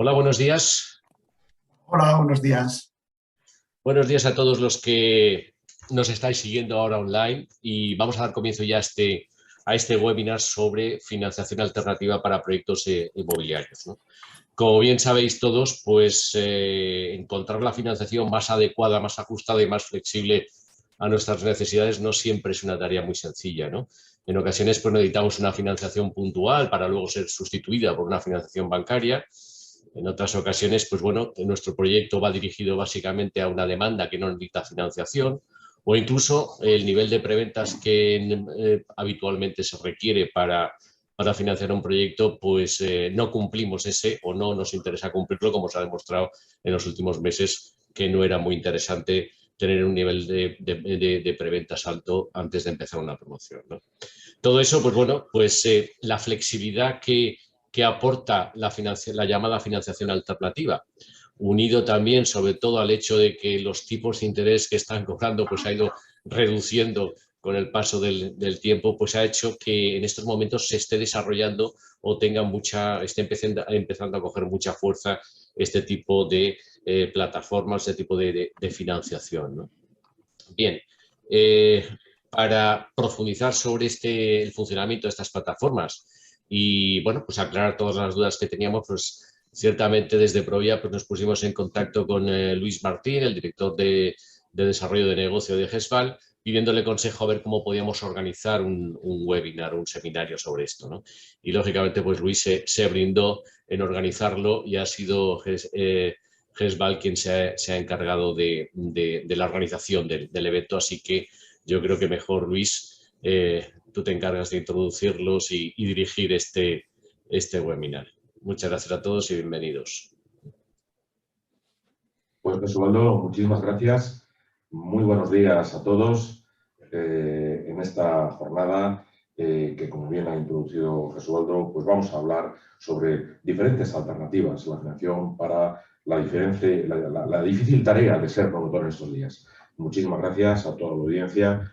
Hola, buenos días. Hola, buenos días. Buenos días a todos los que nos estáis siguiendo ahora online y vamos a dar comienzo ya a este webinar sobre financiación alternativa para proyectos inmobiliarios, ¿no? Como bien sabéis todos, pues encontrar la financiación más adecuada, más ajustada y más flexible a nuestras necesidades no siempre es una tarea muy sencilla, ¿no? En ocasiones pues, necesitamos una financiación puntual para luego ser sustituida por una financiación bancaria. En otras ocasiones, pues bueno, nuestro proyecto va dirigido básicamente a una demanda que no necesita financiación o incluso el nivel de preventas que habitualmente se requiere para financiar un proyecto, pues no cumplimos ese o no nos interesa cumplirlo, como se ha demostrado en los últimos meses que no era muy interesante tener un nivel de preventas alto antes de empezar una promoción, ¿no? Todo eso, pues bueno, pues la flexibilidad que aporta la llamada financiación alternativa, unido también sobre todo al hecho de que los tipos de interés que están cobrando pues ha ido reduciendo con el paso del tiempo, pues ha hecho que en estos momentos se esté desarrollando o esté empezando a coger mucha fuerza este tipo de plataformas, este tipo de financiación, ¿no? Bien, para profundizar sobre el funcionamiento de estas plataformas y, bueno, pues aclarar todas las dudas que teníamos, pues ciertamente desde Provia pues nos pusimos en contacto con Luis Martín, el director de desarrollo de negocio de GESVAL, pidiéndole consejo a ver cómo podíamos organizar un webinar, un seminario sobre esto, ¿no? Y lógicamente pues Luis se brindó en organizarlo y ha sido GESVAL quien se ha encargado de la organización del evento, así que yo creo que mejor, Luis, tú te encargas de introducirlos y dirigir este webinar. Muchas gracias a todos y bienvenidos. Pues Jesualdo, muchísimas gracias. Muy buenos días a todos en esta jornada que, como bien ha introducido Jesualdo, pues vamos a hablar sobre diferentes alternativas, la financiación para la difícil tarea de ser promotor en estos días. Muchísimas gracias a toda la audiencia.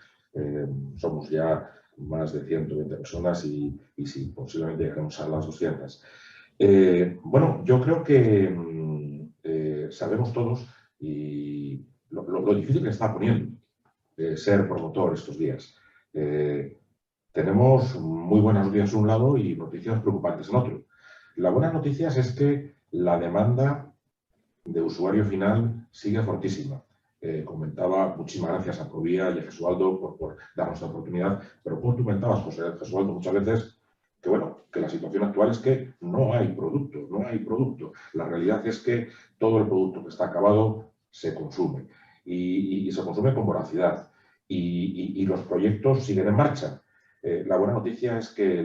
Somos ya más de 120 personas y sí, posiblemente llegaremos a las 200. Bueno, yo creo que sabemos todos y lo difícil que está poniendo ser promotor estos días. Tenemos muy buenas noticias en un lado y noticias preocupantes en otro. Las buenas noticias es que la demanda de usuario final sigue fortísima. Comentaba, muchísimas gracias a Provia y a Jesualdo por darnos la oportunidad, pero como tú comentabas, José Jesualdo, muchas veces que bueno, que la situación actual es que no hay producto. La realidad es que todo el producto que está acabado se consume y se consume con voracidad y los proyectos siguen en marcha. La buena noticia es que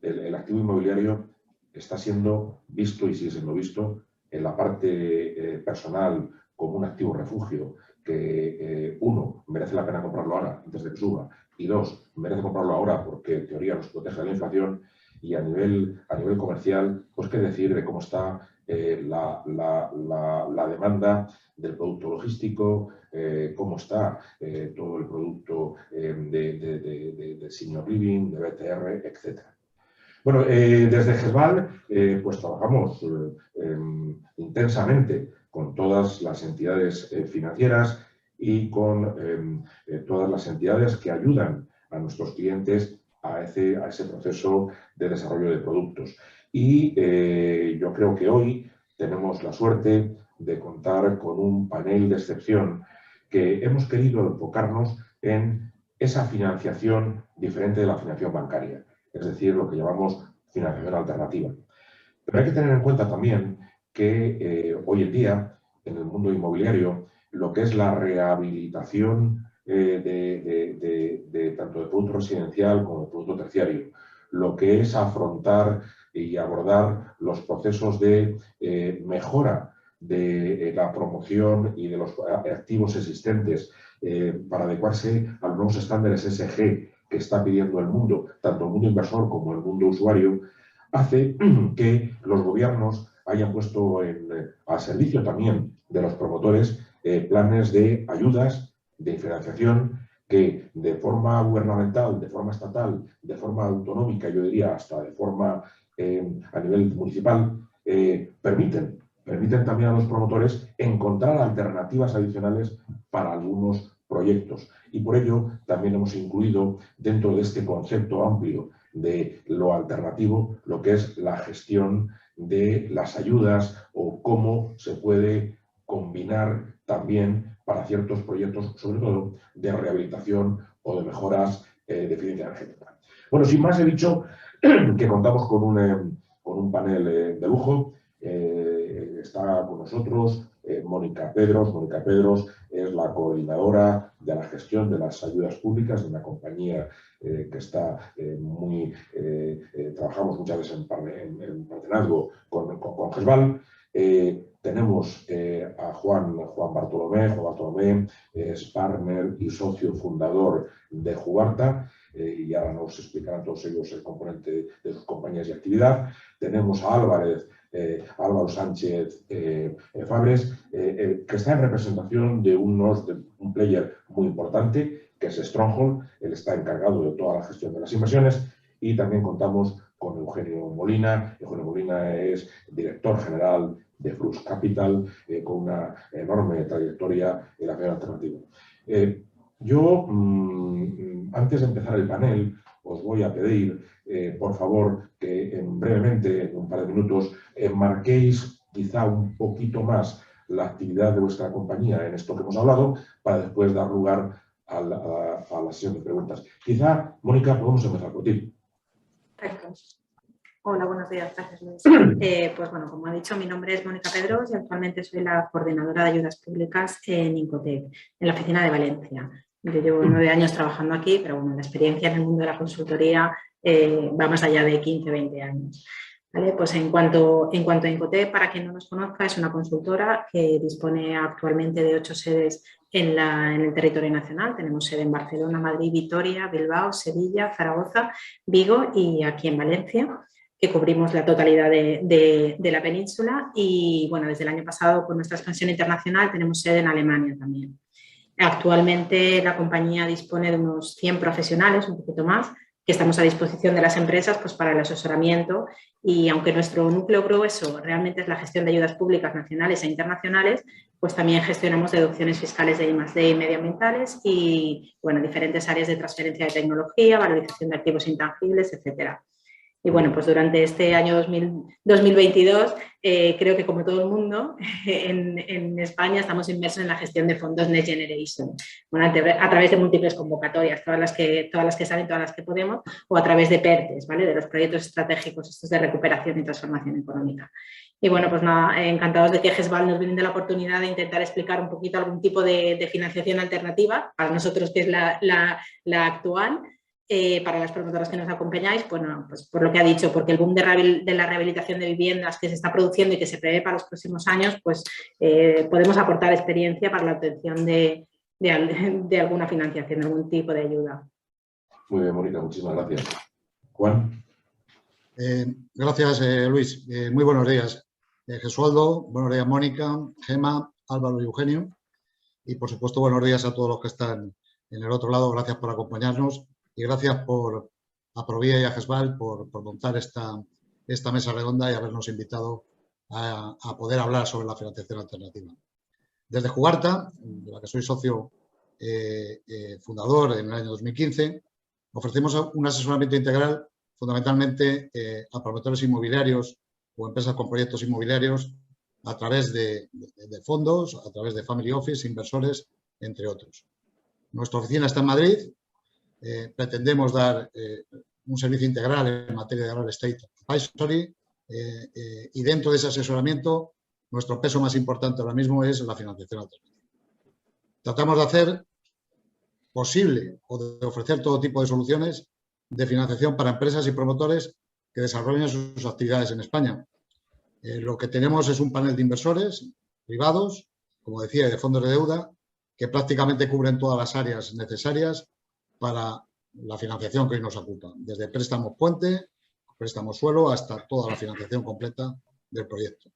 el activo inmobiliario está siendo visto y sigue siendo visto en la parte personal como un activo refugio que uno, merece la pena comprarlo ahora antes de que suba, y dos, merece comprarlo ahora porque en teoría nos protege de la inflación, y a nivel comercial, pues qué decir de cómo está la demanda del producto logístico, cómo está todo el producto de senior living, de BTR, etc. Bueno, desde GESVAL pues trabajamos intensamente con todas las entidades financieras y con todas las entidades que ayudan a nuestros clientes a ese proceso de desarrollo de productos. Y yo creo que hoy tenemos la suerte de contar con un panel de excepción que hemos querido enfocarnos en esa financiación diferente de la financiación bancaria, es decir, lo que llamamos financiación alternativa. Pero hay que tener en cuenta también que hoy en día, en el mundo inmobiliario, lo que es la rehabilitación tanto de producto residencial como de producto terciario, lo que es afrontar y abordar los procesos de mejora de la promoción y de los activos existentes para adecuarse a los nuevos estándares ESG que está pidiendo el mundo, tanto el mundo inversor como el mundo usuario, hace que los gobiernos hayan puesto a servicio también de los promotores planes de ayudas, de financiación, que de forma gubernamental, de forma estatal, de forma autonómica, yo diría hasta de forma a nivel municipal, permiten también a los promotores encontrar alternativas adicionales para algunos proyectos. Y por ello también hemos incluido dentro de este concepto amplio de lo alternativo lo que es la gestión de las ayudas o cómo se puede combinar también para ciertos proyectos, sobre todo de rehabilitación o de mejoras de eficiencia energética. Bueno, sin más he dicho que contamos con un panel de lujo. Está con nosotros Mónica Pedros. Mónica Pedros es la coordinadora de la gestión de las ayudas públicas de una compañía que está trabajamos muchas veces en partenazgo con GESVAL. Tenemos a Juan Bartolomé. Juan Bartolomé es partner y socio fundador de Jugarta. Y ahora nos explicarán todos ellos el componente de sus compañías y actividad. Tenemos a Álvaro Sánchez Fabres, que está en representación de un player muy importante, que es Stronghold. Él está encargado de toda la gestión de las inversiones. Y también contamos con Eugenio Molina. Eugenio Molina es director general de Flux Capital, con una enorme trayectoria en la financiación alternativa. Yo, antes de empezar el panel, os voy a pedir, por favor, que brevemente, en un par de minutos, enmarquéis quizá un poquito más la actividad de vuestra compañía en esto que hemos hablado, para después dar lugar a la sesión de preguntas. Quizá, Mónica, podemos empezar por ti. Perfecto. Hola, buenos días. Gracias, Luis. Pues bueno, como ha dicho, mi nombre es Mónica Pedros y actualmente soy la coordinadora de ayudas públicas en Incotec, en la oficina de Valencia. Yo llevo 9 años trabajando aquí, pero bueno, la experiencia en el mundo de la consultoría va más allá de 15, 20 años. ¿Vale? Pues en cuanto a Incotec, para quien no nos conozca, es una consultora que dispone actualmente de 8 sedes en el territorio nacional. Tenemos sede en Barcelona, Madrid, Vitoria, Bilbao, Sevilla, Zaragoza, Vigo y aquí en Valencia, que cubrimos la totalidad de la península. Y bueno, desde el año pasado, con nuestra expansión internacional, tenemos sede en Alemania también. Actualmente la compañía dispone de unos 100 profesionales, un poquito más, que estamos a disposición de las empresas pues, para el asesoramiento, y aunque nuestro núcleo grueso realmente es la gestión de ayudas públicas nacionales e internacionales, pues también gestionamos deducciones fiscales de I+D y medioambientales y bueno, diferentes áreas de transferencia de tecnología, valorización de activos intangibles, etcétera. Y bueno, pues durante este año 2022, creo que como todo el mundo, en España estamos inmersos en la gestión de fondos Next Generation. Bueno, a través de múltiples convocatorias, todas las que salen, todas las que podemos, o a través de PERTES, ¿vale? De los proyectos estratégicos estos de recuperación y transformación económica. Y bueno, pues nada, encantados de que GESVAL nos brinde la oportunidad de intentar explicar un poquito algún tipo de financiación alternativa, para nosotros que es la actual. Para las promotoras que nos acompañáis, bueno, pues por lo que ha dicho, porque el boom de la rehabilitación de viviendas que se está produciendo y que se prevé para los próximos años, pues podemos aportar experiencia para la obtención de alguna financiación, de algún tipo de ayuda. Muy bien, Mónica, muchísimas gracias. Juan. Gracias, Luis. Muy buenos días. Gesualdo, buenos días, Mónica, Gema, Álvaro y Eugenio. Y, por supuesto, buenos días a todos los que están en el otro lado. Gracias por acompañarnos. Y gracias a Provia y a GESVAL por montar esta mesa redonda y habernos invitado a poder hablar sobre la financiación alternativa. Desde Jugarta, de la que soy socio fundador en el año 2015, ofrecemos un asesoramiento integral fundamentalmente a promotores inmobiliarios o empresas con proyectos inmobiliarios a través de fondos, a través de family office, inversores, entre otros. Nuestra oficina está en Madrid. Pretendemos dar un servicio integral en materia de real estate advisory y dentro de ese asesoramiento nuestro peso más importante ahora mismo es la financiación alternativa. Tratamos de hacer posible o de ofrecer todo tipo de soluciones de financiación para empresas y promotores que desarrollen sus actividades en España. Lo que tenemos es un panel de inversores privados, como decía, de fondos de deuda, que prácticamente cubren todas las áreas necesarias para la financiación que hoy nos ocupa, desde préstamos puente, préstamos suelo, hasta toda la financiación completa del proyecto.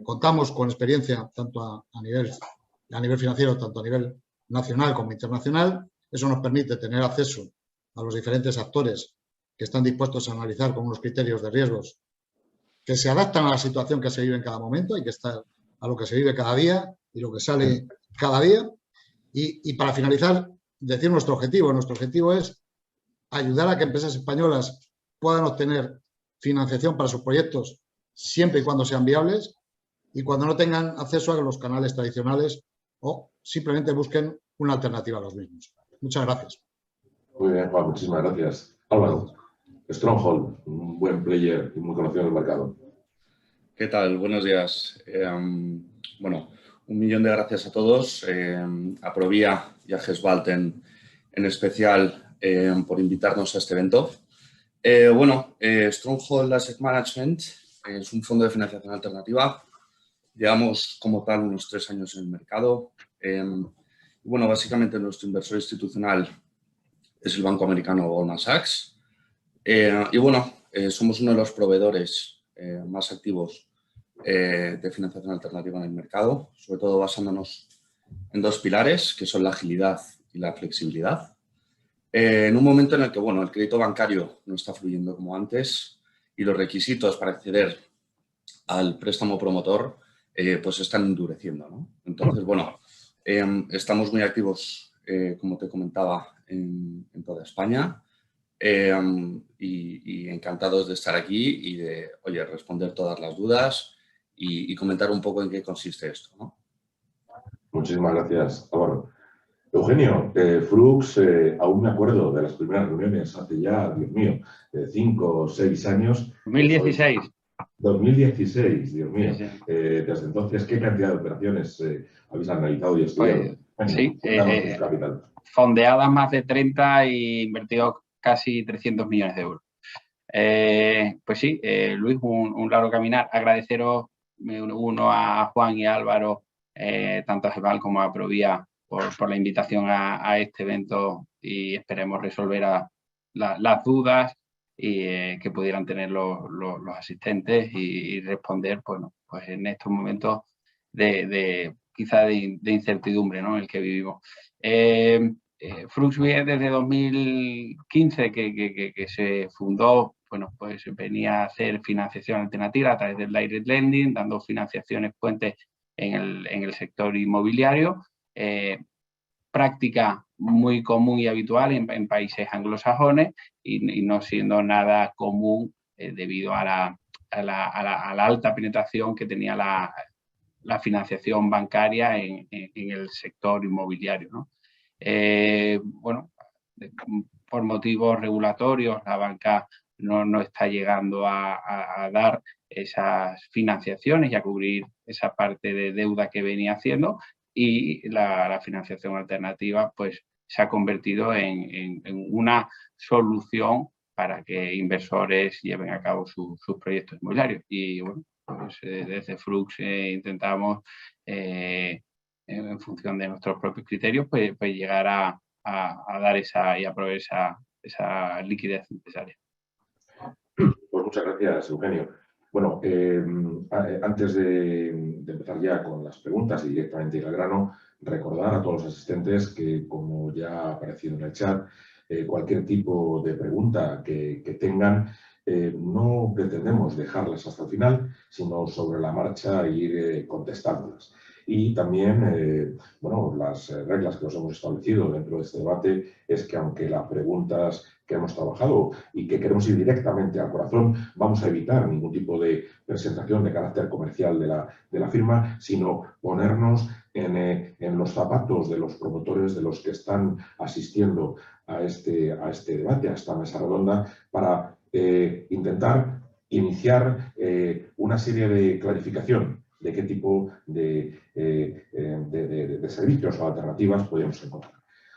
Contamos con experiencia tanto a nivel financiero, tanto a nivel nacional como internacional. Eso nos permite tener acceso a los diferentes actores que están dispuestos a analizar con unos criterios de riesgos que se adaptan a la situación que se vive en cada momento, hay que estar a lo que se vive cada día y lo que sale cada día. Y para finalizar, decir nuestro objetivo. Nuestro objetivo es ayudar a que empresas españolas puedan obtener financiación para sus proyectos siempre y cuando sean viables y cuando no tengan acceso a los canales tradicionales o simplemente busquen una alternativa a los mismos. Muchas gracias. Muy bien, Juan, muchísimas gracias. Álvaro, Stronghold, un buen player y muy conocido en el mercado. ¿Qué tal? Buenos días. Bueno, 1.000.000 de gracias a todos, a Provia y a GESBALT en especial por invitarnos a este evento. Stronghold Asset Management es un fondo de financiación alternativa. Llevamos como tal unos 3 años en el mercado. Básicamente nuestro inversor institucional es el banco americano Goldman Sachs. Somos uno de los proveedores más activos de financiación alternativa en el mercado, sobre todo basándonos en 2 pilares, que son la agilidad y la flexibilidad. En un momento en el que el crédito bancario no está fluyendo como antes y los requisitos para acceder al préstamo promotor pues están endureciendo, ¿no? Entonces, estamos muy activos, como te comentaba, en toda España y encantados de estar aquí y de responder todas las dudas y comentar un poco en qué consiste esto, ¿no? Muchísimas gracias, Álvaro. Eugenio, Frux, aún me acuerdo de las primeras reuniones hace ya, Dios mío, 5 o 6 años. 2016. 2016, Dios mío. Sí. Desde entonces, ¿qué cantidad de operaciones habéis analizado y estudiado? Sí, capital. fondeadas más de 30 y invertido casi 300 millones de euros. Luis, un largo caminar. Agradeceros uno a Juan y a Álvaro, tanto a GESBALT como a Provia, por la invitación a este evento y esperemos resolver las dudas y que pudieran tener los asistentes y responder pues en estos momentos quizá de incertidumbre, ¿no?, en el que vivimos. Frux desde 2015 que se fundó, pues venía a hacer financiación alternativa a través del direct lending, dando financiaciones puentes en el sector inmobiliario. Práctica muy común y habitual en países anglosajones y no siendo nada común debido a la alta penetración que tenía la financiación bancaria en el sector inmobiliario, ¿no? Por motivos regulatorios la banca no está llegando a dar esas financiaciones y a cubrir esa parte de deuda que venía haciendo, y la financiación alternativa pues se ha convertido en una solución para que inversores lleven a cabo sus proyectos inmobiliarios. Y desde Frux intentamos, en función de nuestros propios criterios, pues llegar a dar y a proveer esa liquidez necesaria. Pues muchas gracias, Eugenio. Bueno, antes de empezar ya con las preguntas y directamente ir al grano, recordar a todos los asistentes que, como ya ha aparecido en el chat, cualquier tipo de pregunta que tengan, no pretendemos dejarlas hasta el final, sino sobre la marcha ir contestándolas. Y también, las reglas que nos hemos establecido dentro de este debate es que, aunque las preguntas que hemos trabajado y que queremos ir directamente al corazón, vamos a evitar ningún tipo de presentación de carácter comercial de la firma, sino ponernos en los zapatos de los promotores, de los que están asistiendo a este debate, a esta mesa redonda, para intentar iniciar una serie de clarificación de qué tipo de servicios o alternativas podemos encontrar.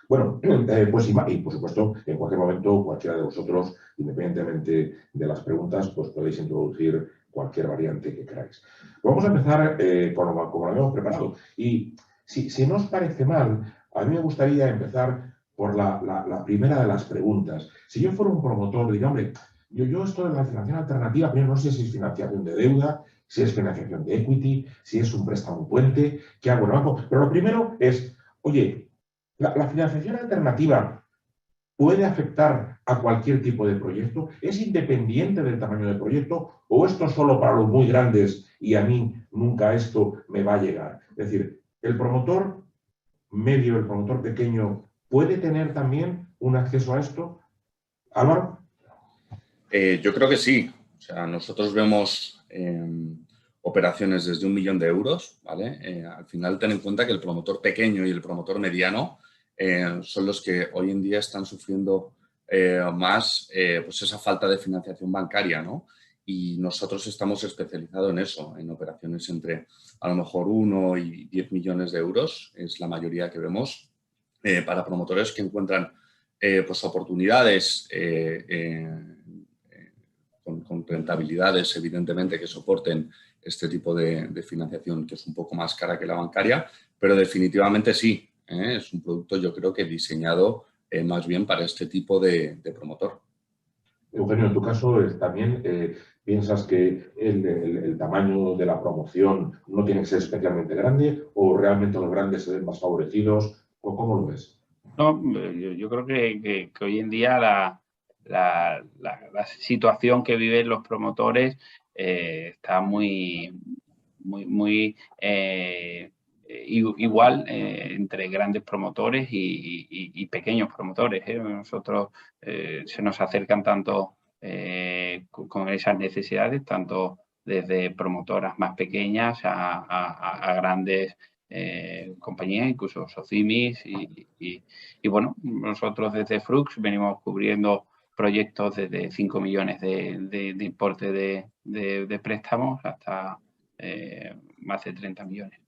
Bueno, y por supuesto, en cualquier momento, cualquiera de vosotros, independientemente de las preguntas, pues podéis introducir cualquier variante que queráis. Vamos a empezar como lo habíamos preparado. Y si no os parece mal, a mí me gustaría empezar por la primera de las preguntas. Si yo fuera un promotor, diría, hombre, yo esto de la financiación alternativa, primero no sé si es financiación de deuda, si es financiación de equity, si es un préstamo puente, ¿qué hago en el banco? Pero lo primero es, oye, la financiación alternativa puede afectar a cualquier tipo de proyecto? ¿Es independiente del tamaño del proyecto o esto es solo para los muy grandes y a mí nunca esto me va a llegar? Es decir, el promotor medio, el promotor pequeño, ¿puede tener también un acceso a esto? Álvaro. Yo creo que sí. O sea, nosotros vemos operaciones desde 1 millón de euros, ¿vale? Al final, ten en cuenta que el promotor pequeño y el promotor mediano son los que hoy en día están sufriendo más pues esa falta de financiación bancaria, ¿no? Y nosotros estamos especializados en eso, en operaciones entre a lo mejor 1 y 10 millones de euros, es la mayoría que vemos, para promotores que encuentran pues oportunidades con rentabilidades, evidentemente, que soporten este tipo de financiación, que es un poco más cara que la bancaria, pero definitivamente sí. Es un producto, yo creo que diseñado más bien para este tipo de promotor. Eugenio, en tu caso también piensas que el tamaño de la promoción no tiene que ser especialmente grande o realmente los grandes se ven más favorecidos. ¿Cómo lo ves? No, yo creo que hoy en día la situación que viven los promotores está muy igual entre grandes promotores y pequeños promotores. Nosotros se nos acercan tanto con esas necesidades, tanto desde promotoras más pequeñas a grandes compañías, incluso Socimis y bueno, nosotros desde Frux venimos cubriendo proyectos desde 5 millones de importe de préstamos hasta más de 30 millones.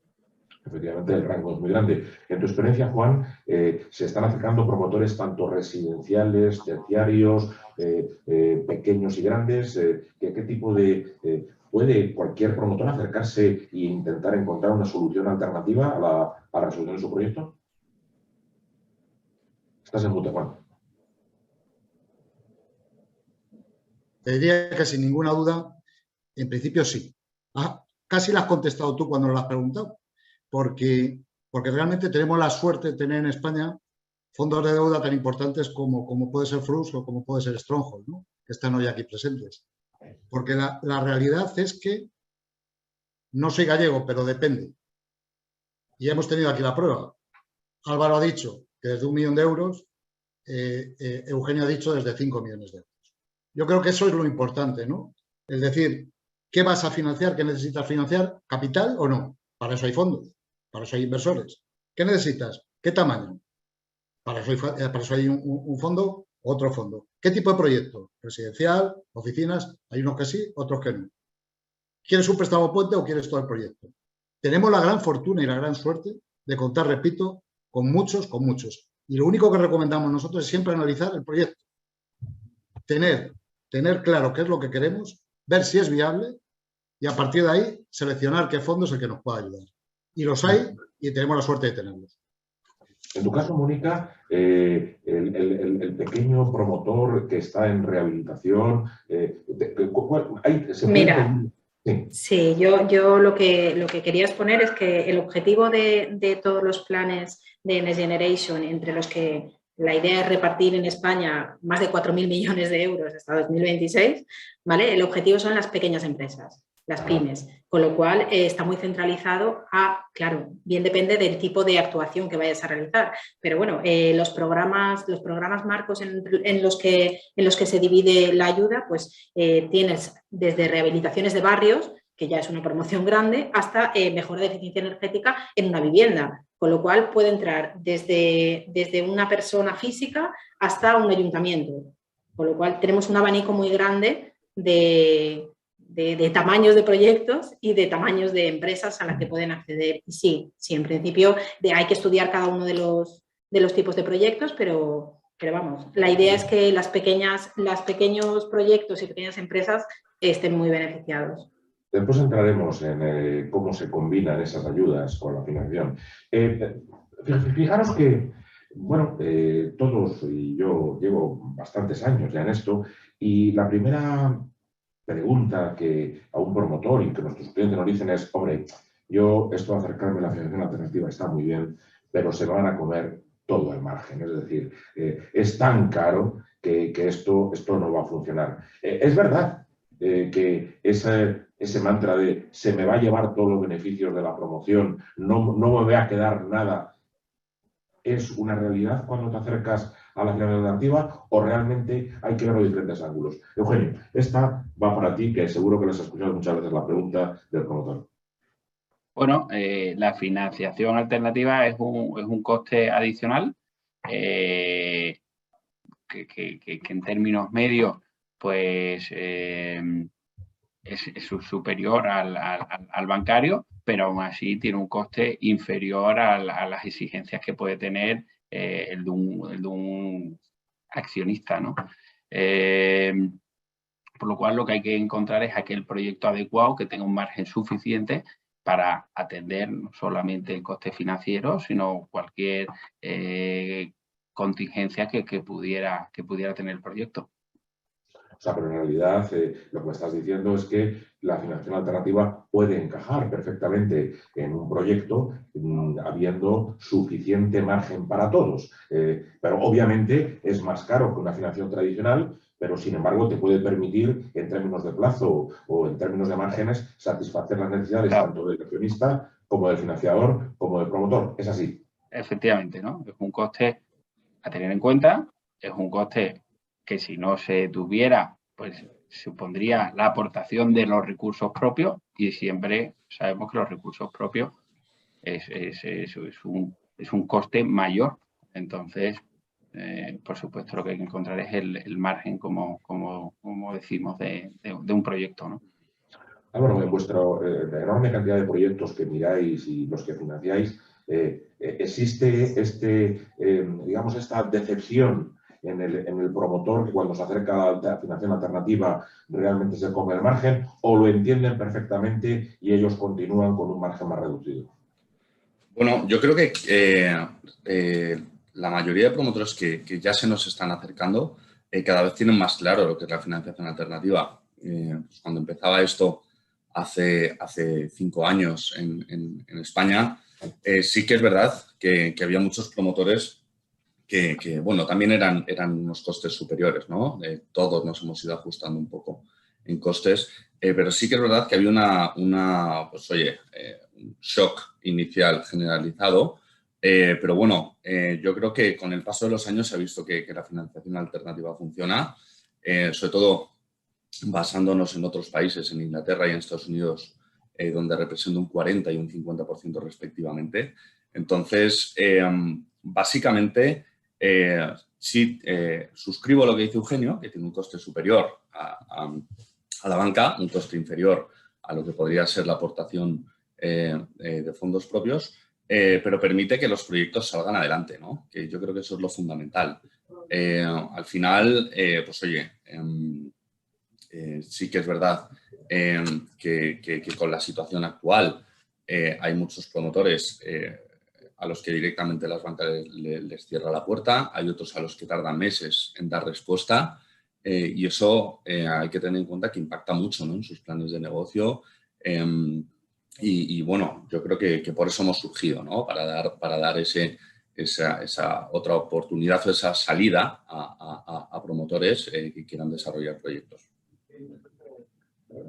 Efectivamente, el rango es muy grande. En tu experiencia, Juan, se están acercando promotores tanto residenciales, terciarios, pequeños y grandes. ¿Qué tipo de... ¿Puede cualquier promotor acercarse e intentar encontrar una solución alternativa a la resolución de su proyecto? Estás en mute, Juan. Te diría que sin ninguna duda, en principio sí. Casi la has contestado tú cuando lo has preguntado, porque realmente tenemos la suerte de tener en España fondos de deuda tan importantes como puede ser Frux o como puede ser Stronghold, ¿no? Que están hoy aquí presentes. Porque la realidad es que no soy gallego, pero depende. Y hemos tenido aquí la prueba. Álvaro ha dicho que desde 1 millón de euros, Eugenio ha dicho desde 5 millones de euros. Yo creo que eso es lo importante, ¿no? Es decir, ¿qué vas a financiar? ¿Qué necesitas financiar? ¿Capital o no? Para eso hay fondos, para eso hay inversores. ¿Qué necesitas? ¿Qué tamaño? Para eso hay un fondo, otro fondo. ¿Qué tipo de proyecto? Residencial, oficinas, hay unos que sí, otros que no. ¿Quieres un préstamo puente o quieres todo el proyecto? Tenemos la gran fortuna y la gran suerte de contar, repito, con muchos. Y lo único que recomendamos nosotros es siempre analizar el proyecto. Tener claro qué es lo que queremos, ver si es viable y a partir de ahí seleccionar qué fondo es el que nos pueda ayudar. Y los hay y tenemos la suerte de tenerlos. En tu caso, Mónica, el pequeño promotor que está en rehabilitación, Mira, sí, yo lo que quería exponer es que el objetivo de todos los planes de Next Generation, entre los que la idea es repartir en España más de 4.000 millones de euros hasta 2026, ¿vale? El objetivo son las pequeñas empresas, las pymes, con lo cual está muy centralizado claro, bien depende del tipo de actuación que vayas a realizar, pero bueno, los programas marcos en los que se divide la ayuda, pues tienes desde rehabilitaciones de barrios, que ya es una promoción grande, hasta mejora de eficiencia energética en una vivienda, con lo cual puede entrar desde una persona física hasta un ayuntamiento, con lo cual tenemos un abanico muy grande de tamaños de proyectos y de tamaños de empresas a las que pueden acceder. Y sí, en principio hay que estudiar cada uno de los tipos de proyectos, pero vamos, la idea es que los pequeños proyectos y pequeñas empresas estén muy beneficiados. Después entraremos en cómo se combinan esas ayudas con la financiación. Fijaros que, bueno, todos y yo llevo bastantes años ya en esto y la primera pregunta que a un promotor y que nuestros clientes nos dicen es, hombre, yo esto de acercarme a la financiación alternativa está muy bien, pero se van a comer todo el margen. Es decir, es tan caro que esto no va a funcionar. Es verdad que ese mantra de se me va a llevar todos los beneficios de la promoción, no me voy a quedar nada, es una realidad cuando te acercas a la financiación alternativa o realmente hay que verlo de diferentes ángulos. Eugenio, esta va para ti, que seguro que les has escuchado muchas veces la pregunta del promotor. Bueno, la financiación alternativa es un coste adicional que en términos medios pues es superior al bancario, pero aún así tiene un coste inferior a las exigencias que puede tener el de un accionista, ¿no? Por lo cual lo que hay que encontrar es aquel proyecto adecuado que tenga un margen suficiente para atender no solamente el coste financiero, sino cualquier contingencia que pudiera tener el proyecto. O sea, pero en realidad lo que me estás diciendo es que la financiación alternativa puede encajar perfectamente en un proyecto habiendo suficiente margen para todos. Pero obviamente es más caro que una financiación tradicional, pero sin embargo te puede permitir, en términos de plazo o en términos de márgenes, satisfacer las necesidades tanto del accionista como del financiador como del promotor. ¿Es así? Efectivamente, ¿no? Es un coste a tener en cuenta, es un coste que si no se tuviera, pues supondría la aportación de los recursos propios y siempre sabemos que los recursos propios es un coste mayor. Entonces, por supuesto, lo que hay que encontrar es el margen, como decimos, de un proyecto, ¿no? Álvaro, en vuestra enorme cantidad de proyectos que miráis y los que financiáis, ¿existe digamos, esta decepción en el promotor que cuando se acerca a la financiación alternativa realmente se come el margen, o lo entienden perfectamente y ellos continúan con un margen más reducido? Bueno, yo creo que la mayoría de promotores que ya se nos están acercando cada vez tienen más claro lo que es la financiación alternativa. Pues cuando empezaba esto hace 5 años en España, sí que es verdad que había muchos promotores que bueno, también eran unos costes superiores, ¿no? Todos nos hemos ido ajustando un poco en costes, pero sí que es verdad que había un shock inicial generalizado, pero bueno, yo creo que con el paso de los años se ha visto que la financiación alternativa funciona, sobre todo basándonos en otros países, en Inglaterra y en Estados Unidos, donde representa un 40 y un 50% respectivamente. Entonces, básicamente, sí, suscribo lo que dice Eugenio, que tiene un coste superior a la banca, un coste inferior a lo que podría ser la aportación de fondos propios, pero permite que los proyectos salgan adelante, ¿no? Que yo creo que eso es lo fundamental. Al final, pues oye, sí que es verdad que con la situación actual hay muchos promotores a los que directamente las bancas les cierra la puerta, hay otros a los que tardan meses en dar respuesta y eso hay que tener en cuenta que impacta mucho, ¿no?, en sus planes de negocio y bueno, yo creo que por eso hemos surgido, ¿no?, para dar esa otra oportunidad o esa salida a promotores que quieran desarrollar proyectos.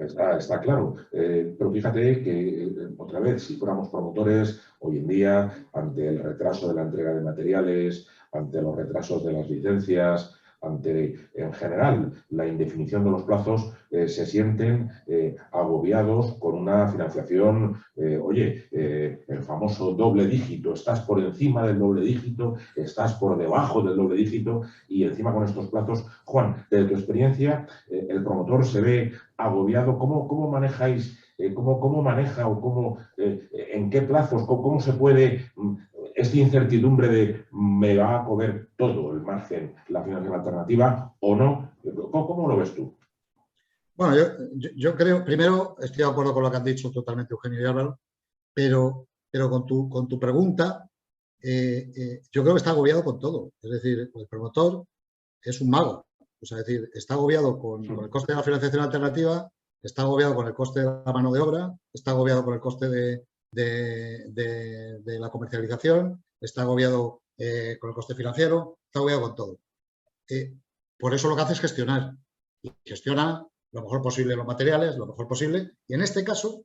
Está claro, pero fíjate que, otra vez, si fuéramos promotores, hoy en día, ante el retraso de la entrega de materiales, ante los retrasos de las licencias, ante, en general, la indefinición de los plazos, se sienten agobiados con una financiación, el famoso doble dígito, estás por encima del doble dígito, estás por debajo del doble dígito y encima con estos plazos. Juan, desde tu experiencia, el promotor se ve agobiado. ¿Cómo manejáis, cómo maneja o en qué plazos, cómo se puede esta incertidumbre de me va a comer todo el margen la financiación alternativa o no? ¿Cómo lo ves tú? Bueno, yo creo, primero estoy de acuerdo con lo que han dicho totalmente Eugenio y Álvaro, pero con tu pregunta, yo creo que está agobiado con todo. Es decir, el promotor es un mago. O sea, es decir, está agobiado con el coste de la financiación alternativa, está agobiado con el coste de la mano de obra, está agobiado con el coste de la comercialización, está agobiado con el coste financiero, está agobiado con todo. Por eso lo que hace es gestionar. Y gestiona lo mejor posible los materiales, lo mejor posible. Y en este caso,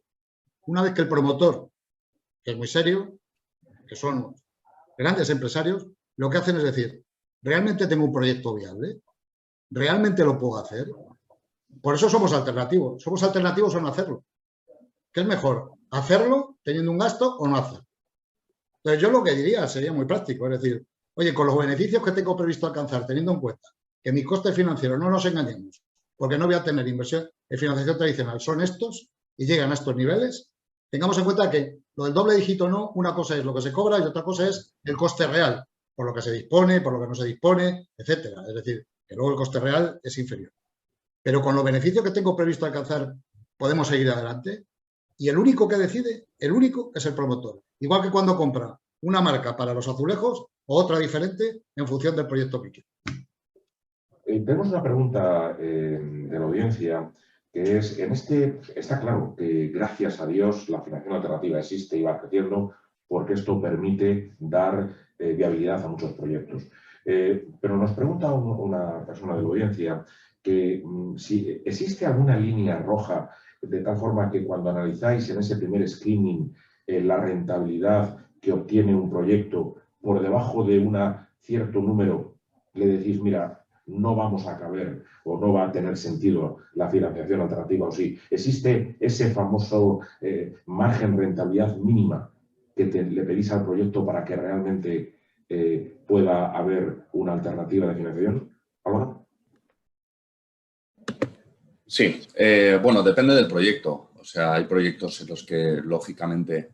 una vez que el promotor, que es muy serio, que son grandes empresarios, lo que hacen es decir, ¿realmente tengo un proyecto viable? ¿Realmente lo puedo hacer? Por eso somos alternativos. Somos alternativos a no hacerlo. ¿Qué es mejor? ¿Hacerlo teniendo un gasto o no hacerlo? Entonces yo lo que diría sería muy práctico. Es decir, oye, con los beneficios que tengo previsto alcanzar, teniendo en cuenta que mis costes financieros, no nos engañemos, porque no voy a tener inversión en financiación tradicional, son estos y llegan a estos niveles, tengamos en cuenta que lo del doble dígito no, una cosa es lo que se cobra y otra cosa es el coste real, por lo que se dispone, por lo que no se dispone, etcétera. Es decir, que luego el coste real es inferior. Pero con los beneficios que tengo previsto alcanzar, podemos seguir adelante. Y el único que decide, el único, es el promotor. Igual que cuando compra una marca para los azulejos o otra diferente en función del proyecto que quiere. Tenemos una pregunta de la audiencia que es, está claro que gracias a Dios la financiación alternativa existe y va creciendo porque esto permite dar viabilidad a muchos proyectos. Pero nos pregunta una persona de la audiencia que si existe alguna línea roja de tal forma que cuando analizáis en ese primer screening la rentabilidad que obtiene un proyecto por debajo de un cierto número, le decís, mira, no vamos a caber o no va a tener sentido la financiación alternativa o sí. ¿Existe ese famoso margen rentabilidad mínima que le pedís al proyecto para que realmente pueda haber una alternativa de financiación? ¿Álvaro? Sí, bueno, depende del proyecto. O sea, hay proyectos en los que, lógicamente,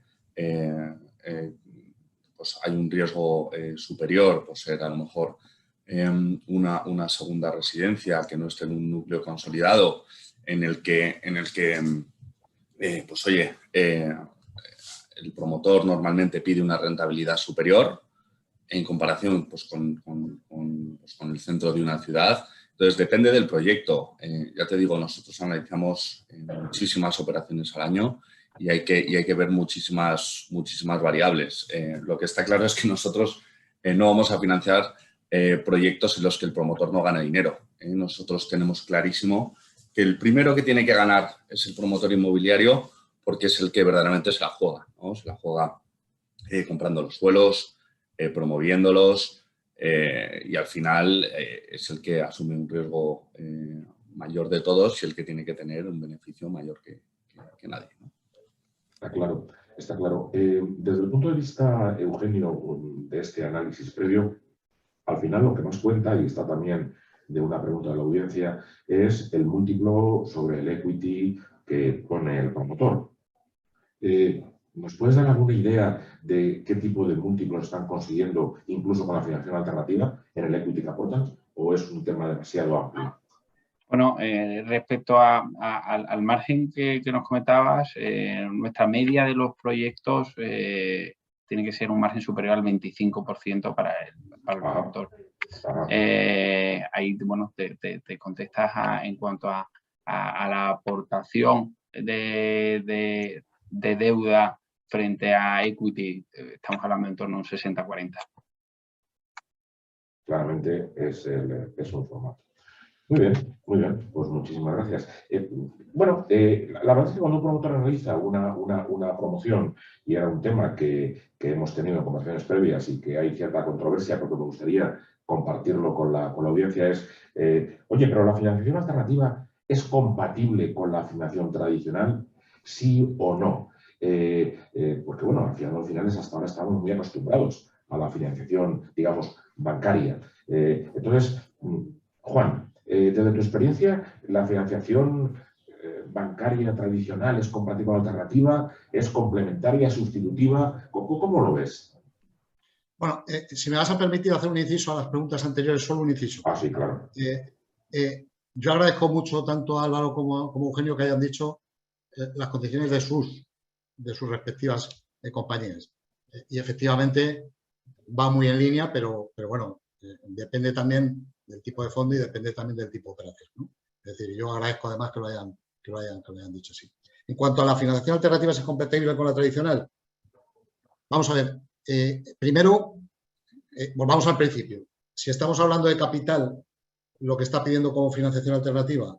pues hay un riesgo superior por ser, a lo mejor, una segunda residencia que no esté en un núcleo consolidado en el que pues oye, el promotor normalmente pide una rentabilidad superior en comparación pues, con el centro de una ciudad. Entonces, depende del proyecto. Ya te digo, nosotros analizamos muchísimas operaciones al año y hay que ver muchísimas variables. Lo que está claro es que nosotros no vamos a financiar proyectos en los que el promotor no gana dinero. Nosotros tenemos clarísimo que el primero que tiene que ganar es el promotor inmobiliario porque es el que verdaderamente se la juega, ¿no? Se la juega comprando los suelos, promoviéndolos y al final es el que asume un riesgo mayor de todos y el que tiene que tener un beneficio mayor que nadie, ¿no? Está claro, está claro. Desde el punto de vista, Eugenio, de este análisis previo, al final lo que nos cuenta, y está también de una pregunta de la audiencia, es el múltiplo sobre el equity que pone el promotor. ¿Nos puedes dar alguna idea de qué tipo de múltiplos están consiguiendo, incluso con la financiación alternativa, en el equity que aportan? ¿O es un tema demasiado amplio? Bueno, respecto al margen que nos comentabas, nuestra media de los proyectos tiene que ser un margen superior al 25% para el promotor. Ahí, bueno, te contestas en cuanto a la aportación de deuda frente a equity, estamos hablando en torno a un 60-40. Claramente es un formato. Muy bien, pues muchísimas gracias. Bueno, la verdad es que cuando un promotor realiza una promoción, y era un tema que hemos tenido en conversaciones previas y que hay cierta controversia, porque me gustaría compartirlo con la audiencia, es, oye, pero la financiación alternativa ¿es compatible con la financiación tradicional? ¿Sí o no? Porque, bueno, al final hasta ahora estamos muy acostumbrados a la financiación, digamos, bancaria. Entonces, Juan, desde tu experiencia, ¿la financiación bancaria tradicional es compatible con la alternativa? ¿Es complementaria, sustitutiva? ¿Cómo lo ves? Bueno, si me vas a permitir hacer un inciso a las preguntas anteriores, solo un inciso. Ah, sí, claro. Yo agradezco mucho tanto a Álvaro como Eugenio que hayan dicho las condiciones de sus respectivas compañías. Y efectivamente va muy en línea, pero bueno, depende también del tipo de fondo y depende también del tipo de operación, ¿no? Es decir, yo agradezco además que lo hayan dicho así. En cuanto a la financiación alternativa, ¿es compatible con la tradicional? Vamos a ver. Primero, volvamos al principio. Si estamos hablando de capital, lo que está pidiendo como financiación alternativa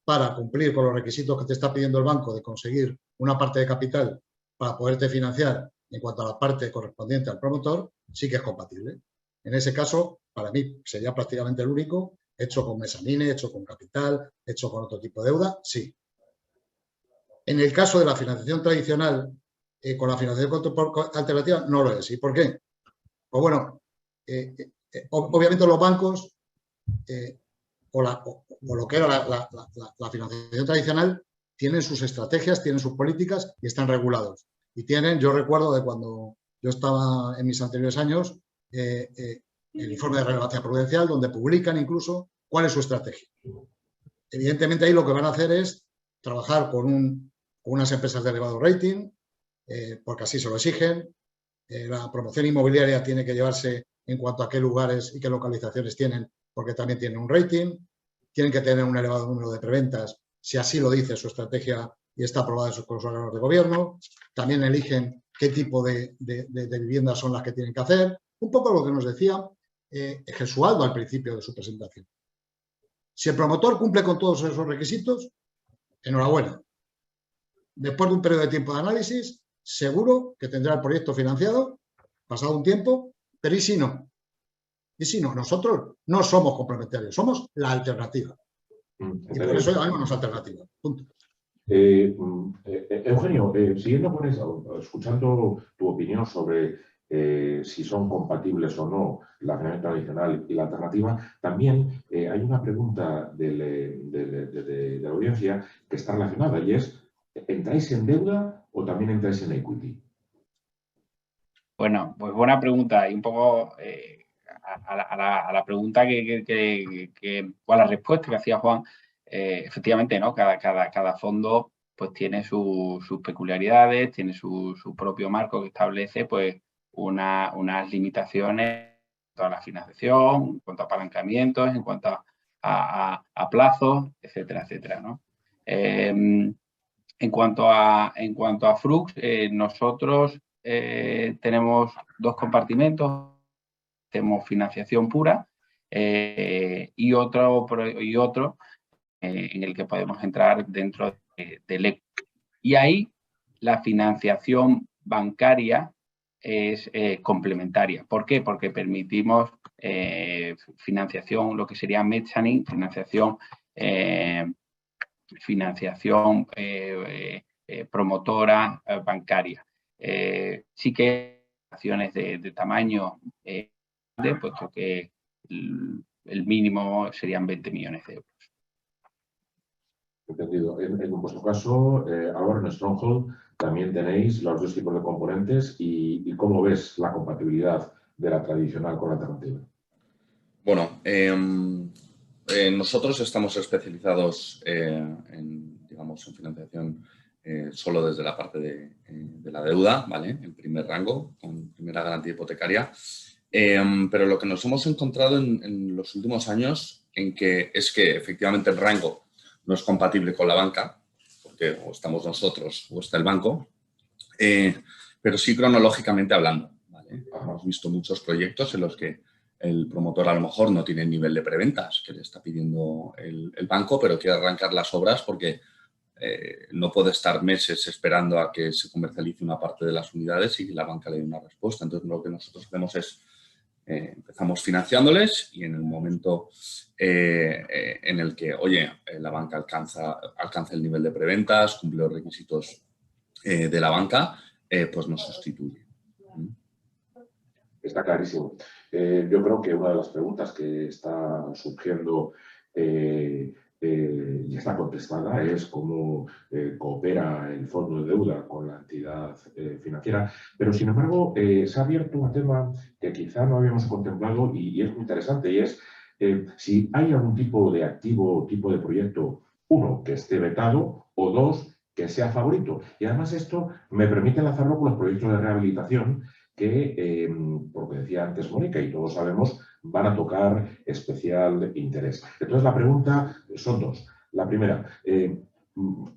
para cumplir con los requisitos que te está pidiendo el banco de conseguir una parte de capital para poderte financiar en cuanto a la parte correspondiente al promotor, sí que es compatible. En ese caso, para mí, sería prácticamente el único, hecho con mezzanine, hecho con capital, hecho con otro tipo de deuda, sí. En el caso de la financiación tradicional, con la financiación alternativa, no lo es. ¿Y por qué? Pues bueno, obviamente los bancos o lo que era la financiación tradicional tienen sus estrategias, tienen sus políticas y están regulados. Y tienen, yo recuerdo de cuando yo estaba en mis anteriores años, el informe de relevancia prudencial, donde publican incluso cuál es su estrategia. Evidentemente ahí lo que van a hacer es trabajar con unas empresas de elevado rating, porque así se lo exigen. La promoción inmobiliaria tiene que llevarse en cuanto a qué lugares y qué localizaciones tienen, porque también tienen un rating. Tienen que tener un elevado número de preventas, si así lo dice su estrategia y está aprobada en sus órganos de gobierno. También eligen qué tipo de viviendas son las que tienen que hacer. Un poco lo que nos decía Gesualdo al principio de su presentación. Si el promotor cumple con todos esos requisitos, enhorabuena. Después de un periodo de tiempo de análisis, seguro que tendrá el proyecto financiado, pasado un tiempo, pero ¿y si no? Y si no, nosotros no somos complementarios, somos la alternativa. Y por eso llamamos alternativa. Punto. Eugenio, siguiendo con eso, escuchando tu opinión sobre si son compatibles o no la financiación tradicional y la alternativa, también hay una pregunta de la audiencia que está relacionada y es, ¿entráis en deuda o también entráis en equity? Bueno, pues buena pregunta y un poco a la pregunta o a la respuesta que hacía Juan, efectivamente, ¿no? Cada fondo pues tiene sus peculiaridades, tiene su propio marco que establece pues unas limitaciones en cuanto a la financiación, en cuanto a apalancamientos, en cuanto a plazos, etcétera, etcétera, ¿no? En cuanto a Frux, nosotros tenemos dos compartimentos, tenemos financiación pura y otro en el que podemos entrar dentro del equity. Y ahí la financiación bancaria es complementaria. ¿Por qué? Porque permitimos financiación, lo que sería mezzanine, financiación promotora bancaria. Sí que hay acciones de tamaño puesto que el mínimo serían 20 millones de euros. Entendido. En vuestro caso, Álvaro, en Stronghold también tenéis los dos tipos de componentes y ¿cómo ves la compatibilidad de la tradicional con la alternativa? Bueno, nosotros estamos especializados en financiación solo desde la parte de la deuda, ¿vale? En primer rango, con primera garantía hipotecaria. Pero lo que nos hemos encontrado en los últimos años es que efectivamente el rango no es compatible con la banca, porque o estamos nosotros o está el banco, pero sí cronológicamente hablando, ¿vale? Hemos visto muchos proyectos en los que el promotor a lo mejor no tiene el nivel de preventas que le está pidiendo el banco, pero quiere arrancar las obras porque no puede estar meses esperando a que se comercialice una parte de las unidades y que la banca le dé una respuesta. Entonces, lo que nosotros hacemos es empezamos financiándoles y en el momento en el que, la banca alcanza el nivel de preventas, cumple los requisitos de la banca, pues nos sustituye. Está clarísimo. Yo creo que una de las preguntas que está surgiendo ya está contestada, es cómo coopera el fondo de deuda con la entidad financiera, pero sin embargo se ha abierto un tema que quizá no habíamos contemplado y es muy interesante, y es si hay algún tipo de activo o tipo de proyecto, uno, que esté vetado o dos, que sea favorito. Y además esto me permite enlazarlo con los proyectos de rehabilitación que, por lo que decía antes Mónica, y todos sabemos, van a tocar especial interés. Entonces, la pregunta son dos. La primera,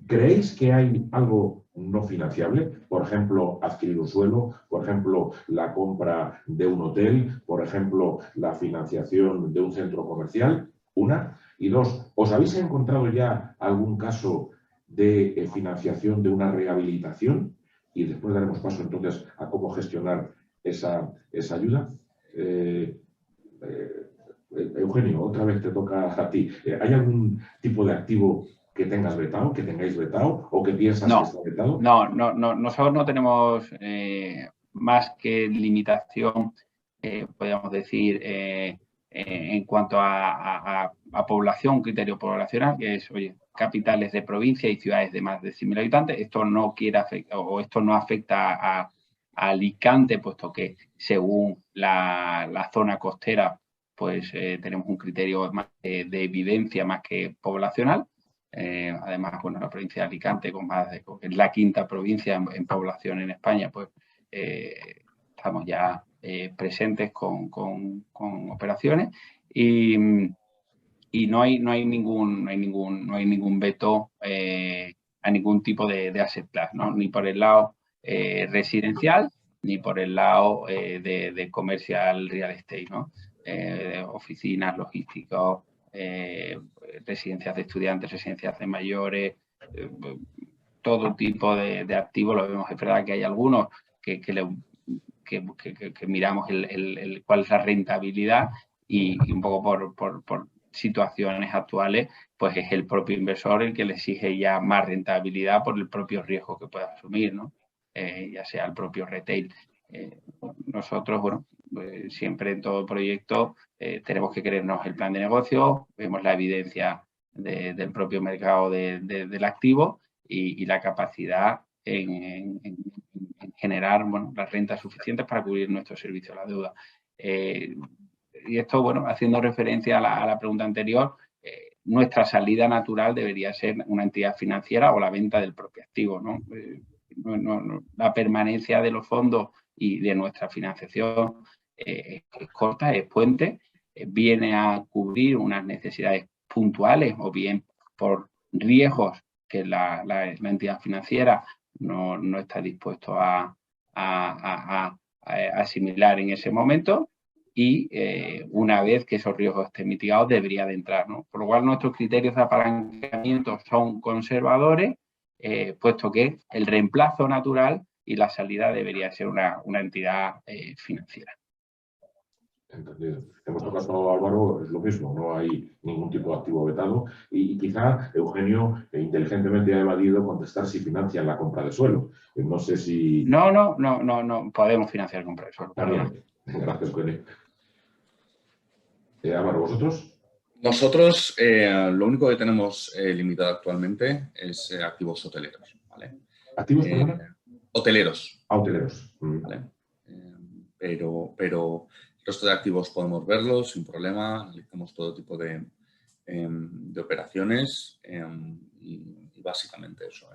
¿Creéis que hay algo no financiable? Por ejemplo, adquirir un suelo, por ejemplo, la compra de un hotel, por ejemplo, la financiación de un centro comercial, una. Y dos, ¿os habéis encontrado ya algún caso de financiación de una rehabilitación? Y después daremos paso entonces a cómo gestionar esa ayuda. Eugenio, otra vez te toca a ti. ¿Hay algún tipo de activo que tengas vetado, que tengáis vetado o que piensas que está vetado? No, nosotros no tenemos más que limitación, podríamos decir, en cuanto a población, criterio poblacional, que es, oye, capitales de provincia y ciudades de más de 100.000 habitantes. Esto no quiere afectar, o esto no afecta a Alicante, puesto que según la zona costera, pues tenemos un criterio más de evidencia más que poblacional. Además, bueno, la provincia de Alicante, es la quinta provincia en población en España, pues estamos ya presentes con operaciones y no hay ningún veto a ningún tipo de asset class, ¿no? Ni por el lado residencial ni por el lado de comercial real estate, ¿no? Oficinas, logísticos, residencias de estudiantes, residencias de mayores, todo tipo de activos lo vemos. Es verdad que hay algunos que miramos cuál es la rentabilidad y un poco por situaciones actuales, pues es el propio inversor el que le exige ya más rentabilidad por el propio riesgo que pueda asumir, ¿no? Ya sea el propio retail. Nosotros, bueno, siempre en todo proyecto tenemos que creernos el plan de negocio, vemos la evidencia del propio mercado del activo y la capacidad en generar, bueno, las rentas suficientes para cubrir nuestro servicio a la deuda. Y esto, bueno, haciendo referencia a la pregunta anterior, nuestra salida natural debería ser una entidad financiera o la venta del propio activo, ¿no? La permanencia de los fondos y de nuestra financiación es corta, es puente, viene a cubrir unas necesidades puntuales o bien por riesgos que la entidad financiera no está dispuesto a asimilar en ese momento y una vez que esos riesgos estén mitigados debería de entrar, ¿no? Por lo cual nuestros criterios de apalancamiento son conservadores, puesto que el reemplazo natural y la salida debería ser una entidad financiera. Entendido. En vuestro caso, Álvaro, es lo mismo, no hay ningún tipo de activo vetado y quizá Eugenio inteligentemente ha evadido contestar si financian la compra de suelo. No sé si... No, podemos financiar compra de suelo. También. Gracias, Eugenio. Álvaro, ¿vosotros? Nosotros lo único que tenemos limitado actualmente es activos hoteleros, ¿vale? ¿Activos, hoteleros. Hoteleros. ¿Vale? Pero el resto de activos podemos verlos sin problema, analizamos todo tipo de operaciones y básicamente eso.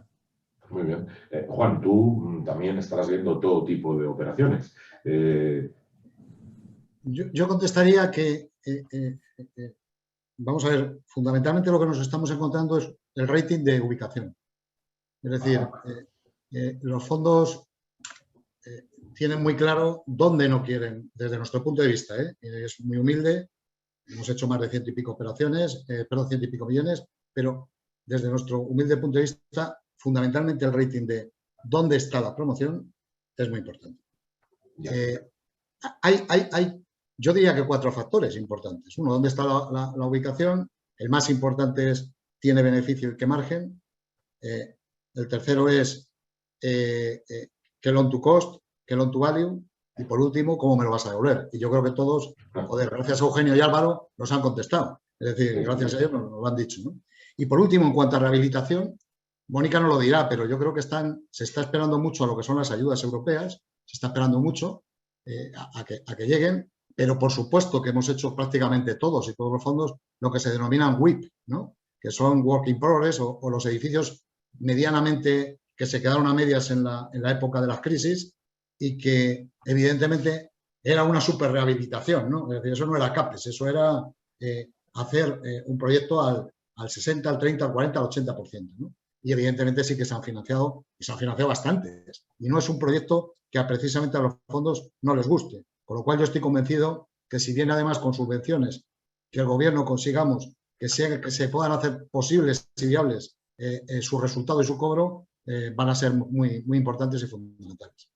Muy bien. Juan, tú también estarás viendo todo tipo de operaciones. Yo contestaría que, vamos a ver, fundamentalmente lo que nos estamos encontrando es el rating de ubicación. Es decir, los fondos tienen muy claro dónde no quieren, desde nuestro punto de vista. Es muy humilde, hemos hecho más de 100 y pico operaciones, 100 y pico millones, pero desde nuestro humilde punto de vista, fundamentalmente el rating de dónde está la promoción es muy importante. Yo diría que 4 factores importantes. Uno, dónde está la ubicación. El más importante es, ¿tiene beneficio y qué margen? El tercero es, ¿qué loan to cost? ¿Qué loan to value? Y por último, ¿cómo me lo vas a devolver? Y yo creo que todos, gracias a Eugenio y Álvaro, nos han contestado. Es decir, gracias a ellos nos lo han dicho, ¿no? Y por último, en cuanto a rehabilitación, Mónica no lo dirá, pero yo creo que se está esperando mucho a lo que son las ayudas europeas, se está esperando mucho a que lleguen, pero por supuesto que hemos hecho prácticamente todos y todos los fondos lo que se denominan WIP, ¿no? Que son Work in Progress o los edificios medianamente que se quedaron a medias en la época de las crisis y que evidentemente era una super rehabilitación, ¿no? Es decir, eso no era CAPEX, eso era hacer un proyecto al 60, al 30, al 40, al 80%, ¿no? y evidentemente sí que se han financiado y se han financiado bastantes. Y no es un proyecto que precisamente a los fondos no les guste. Con lo cual yo estoy convencido que si bien además con subvenciones que el gobierno consigamos que se puedan hacer posibles y viables su resultado y su cobro, van a ser muy, muy importantes y fundamentales.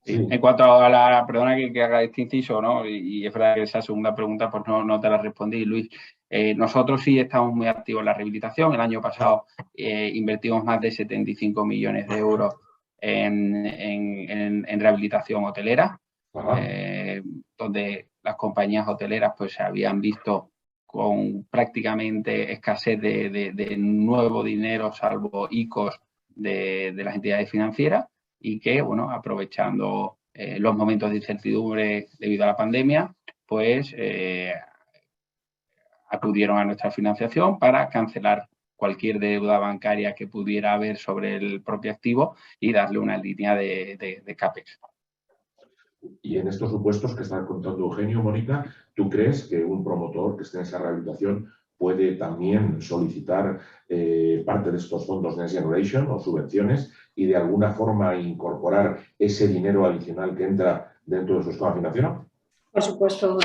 Sí. En cuanto a la, perdona que haga este inciso, ¿no? Y es verdad que esa segunda pregunta pues no te la respondí, Luis. Nosotros sí estamos muy activos en la rehabilitación. El año pasado invertimos más de 75 millones de euros en rehabilitación hotelera, donde las compañías hoteleras pues se habían visto con prácticamente escasez de nuevo dinero, salvo ICOs de las entidades financieras, y que, bueno, aprovechando los momentos de incertidumbre debido a la pandemia, pues acudieron a nuestra financiación para cancelar cualquier deuda bancaria que pudiera haber sobre el propio activo y darle una línea de CAPEX. Y en estos supuestos que está contando Eugenio, Mónica, ¿tú crees que un promotor que esté en esa rehabilitación puede también solicitar parte de estos fondos Next Generation o subvenciones y de alguna forma incorporar ese dinero adicional que entra dentro de su esquema financiero? Por supuesto.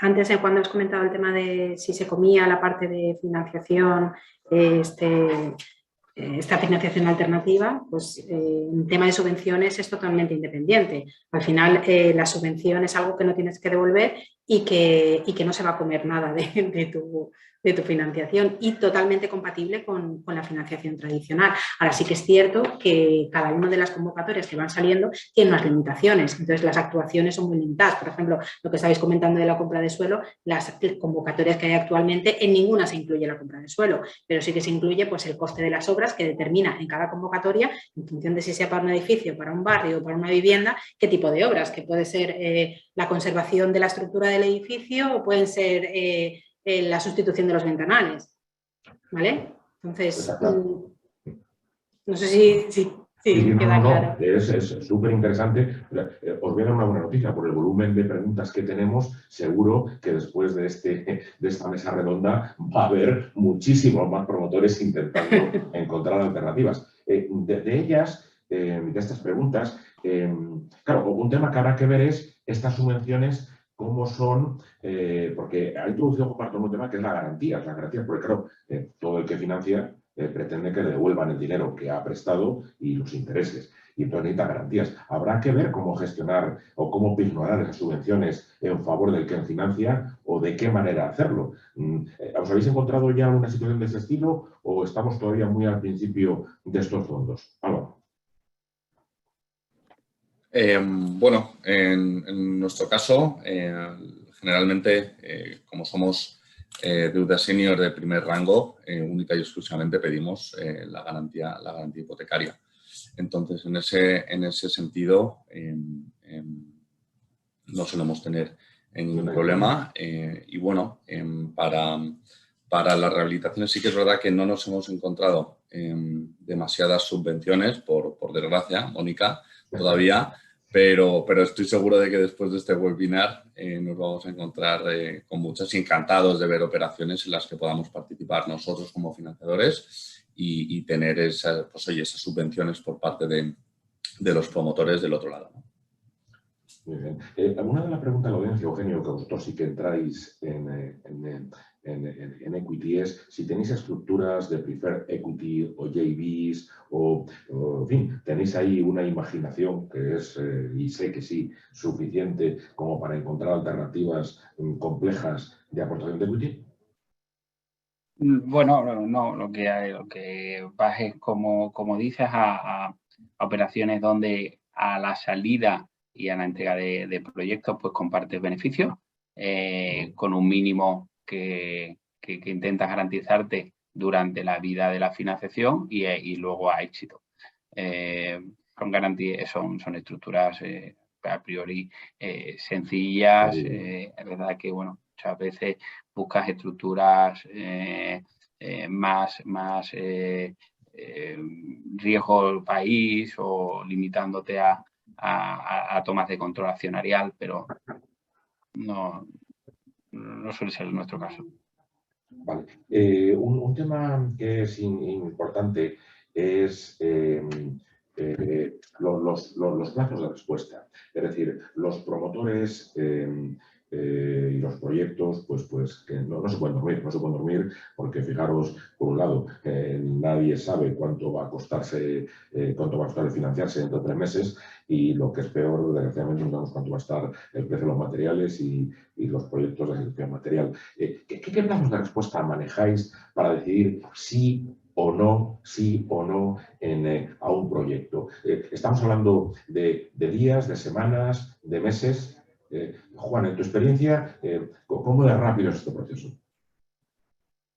Antes, cuando has comentado el tema de si se comía la parte de financiación, esta financiación alternativa, pues en tema de subvenciones es totalmente independiente. Al final, la subvención es algo que no tienes que devolver y que no se va a comer nada de tu financiación, y totalmente compatible con la financiación tradicional. Ahora sí que es cierto que cada una de las convocatorias que van saliendo tiene unas limitaciones, entonces las actuaciones son muy limitadas. Por ejemplo, lo que estabais comentando de la compra de suelo, las convocatorias que hay actualmente, en ninguna se incluye la compra de suelo, pero sí que se incluye pues el coste de las obras que determina en cada convocatoria, en función de si sea para un edificio, para un barrio o para una vivienda, qué tipo de obras, que puede ser la conservación de la estructura del edificio o pueden ser la sustitución de los ventanales, ¿vale? Entonces, no sé si queda claro. Es súper interesante. Os voy a dar una buena noticia. Por el volumen de preguntas que tenemos, seguro que después de esta mesa redonda va a haber muchísimos más promotores intentando encontrar alternativas. De ellas, de estas preguntas, claro, un tema que habrá que ver es estas subvenciones, cómo son, porque ha introducido Juan Bartolomé un tema que es la garantía, porque claro, todo el que financia pretende que le devuelvan el dinero que ha prestado y los intereses. Y entonces necesita garantías. Habrá que ver cómo gestionar o cómo pignorar esas subvenciones en favor del que financia o de qué manera hacerlo. ¿Os habéis encontrado ya una situación de ese estilo o estamos todavía muy al principio de estos fondos? Álvaro. Bueno, en nuestro caso, generalmente, como somos deuda senior de primer rango, única y exclusivamente pedimos la garantía hipotecaria. Entonces, en ese sentido, no solemos tener ningún problema. Y bueno, para las rehabilitaciones sí que es verdad que no nos hemos encontrado demasiadas subvenciones, por desgracia, Mónica, todavía, pero estoy seguro de que después de este webinar nos vamos a encontrar con muchas, y encantados de ver operaciones en las que podamos participar nosotros como financiadores y tener esas subvenciones por parte de los promotores del otro lado, ¿no? Muy bien. Alguna de la pregunta de la audiencia, Eugenio, que vosotros sí que entráis en equity, es si tenéis estructuras de preferred equity o JVs o en fin, tenéis ahí una imaginación que es, y sé que sí, suficiente como para encontrar alternativas complejas de aportación de equity. Bueno, no, lo que vas es, como dices, a operaciones donde a la salida y a la entrega de proyectos pues compartes beneficios con un mínimo que intentas garantizarte durante la vida de la financiación y luego a éxito. Son garantías, son estructuras a priori sencillas. Es verdad que bueno, muchas veces buscas estructuras más riesgo país o limitándote a tomas de control accionarial, pero no suele ser nuestro caso. Vale. Un tema que es importante es los plazos de respuesta. Es decir, los promotores y los proyectos, pues que no se pueden dormir, no se pueden dormir porque, fijaros, por un lado, nadie sabe cuánto va a costar el financiarse dentro de 3 meses y lo que es peor, desgraciadamente, no sabemos cuánto va a estar el precio de los materiales y los proyectos de ejecución material. ¿Qué plazos de respuesta manejáis para decidir sí o no a un proyecto? Estamos hablando de días, de semanas, de meses. Juan, en tu experiencia, ¿cómo de rápido es este proceso?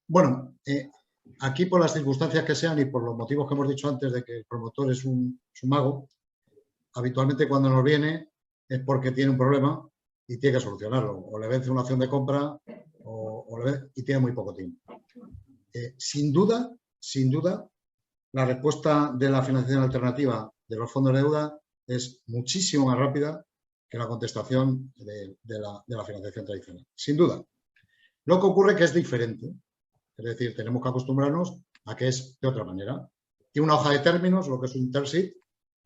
Bueno, aquí por las circunstancias que sean y por los motivos que hemos dicho antes de que el promotor es un mago, habitualmente cuando nos viene es porque tiene un problema y tiene que solucionarlo. O le vence una opción de compra y tiene muy poco tiempo. Sin duda, la respuesta de la financiación alternativa de los fondos de deuda es muchísimo más rápida que la contestación de la financiación tradicional. Sin duda. Lo que ocurre es que es diferente. Es decir, tenemos que acostumbrarnos a que es de otra manera. Tiene una hoja de términos, lo que es un term sheet,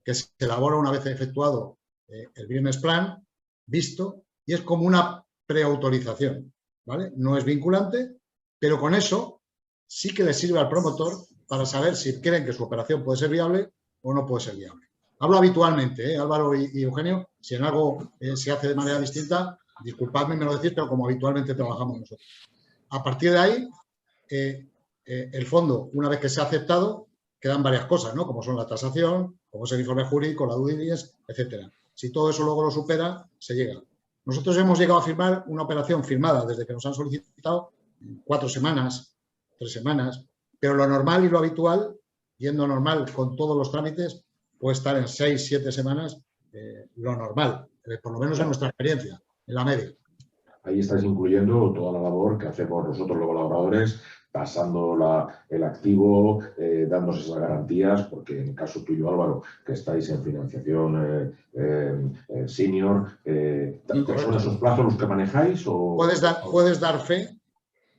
que se elabora una vez efectuado el business plan, visto, y es como una preautorización, ¿vale? No es vinculante, pero con eso sí que le sirve al promotor para saber si creen que su operación puede ser viable o no puede ser viable. Hablo habitualmente, Álvaro y Eugenio, si en algo se hace de manera distinta, disculpadme, me lo decís, pero como habitualmente trabajamos nosotros. A partir de ahí, el fondo, una vez que se ha aceptado, quedan varias cosas, ¿no? Como son la tasación, como es el informe jurídico, la due diligence, etcétera. Si todo eso luego lo supera, se llega. Nosotros hemos llegado a firmar una operación firmada desde que nos han solicitado 4 semanas, 3 semanas, pero lo normal y lo habitual, yendo normal con todos los trámites, puede estar en 6, 7 semanas, lo normal, por lo menos en nuestra experiencia, en la media. Ahí estáis incluyendo toda la labor que hacemos nosotros los colaboradores, pasando el activo, dándose esas garantías, porque en el caso tuyo, Álvaro, que estáis en financiación senior, ¿son esos plazos los que manejáis? O... Puedes dar fe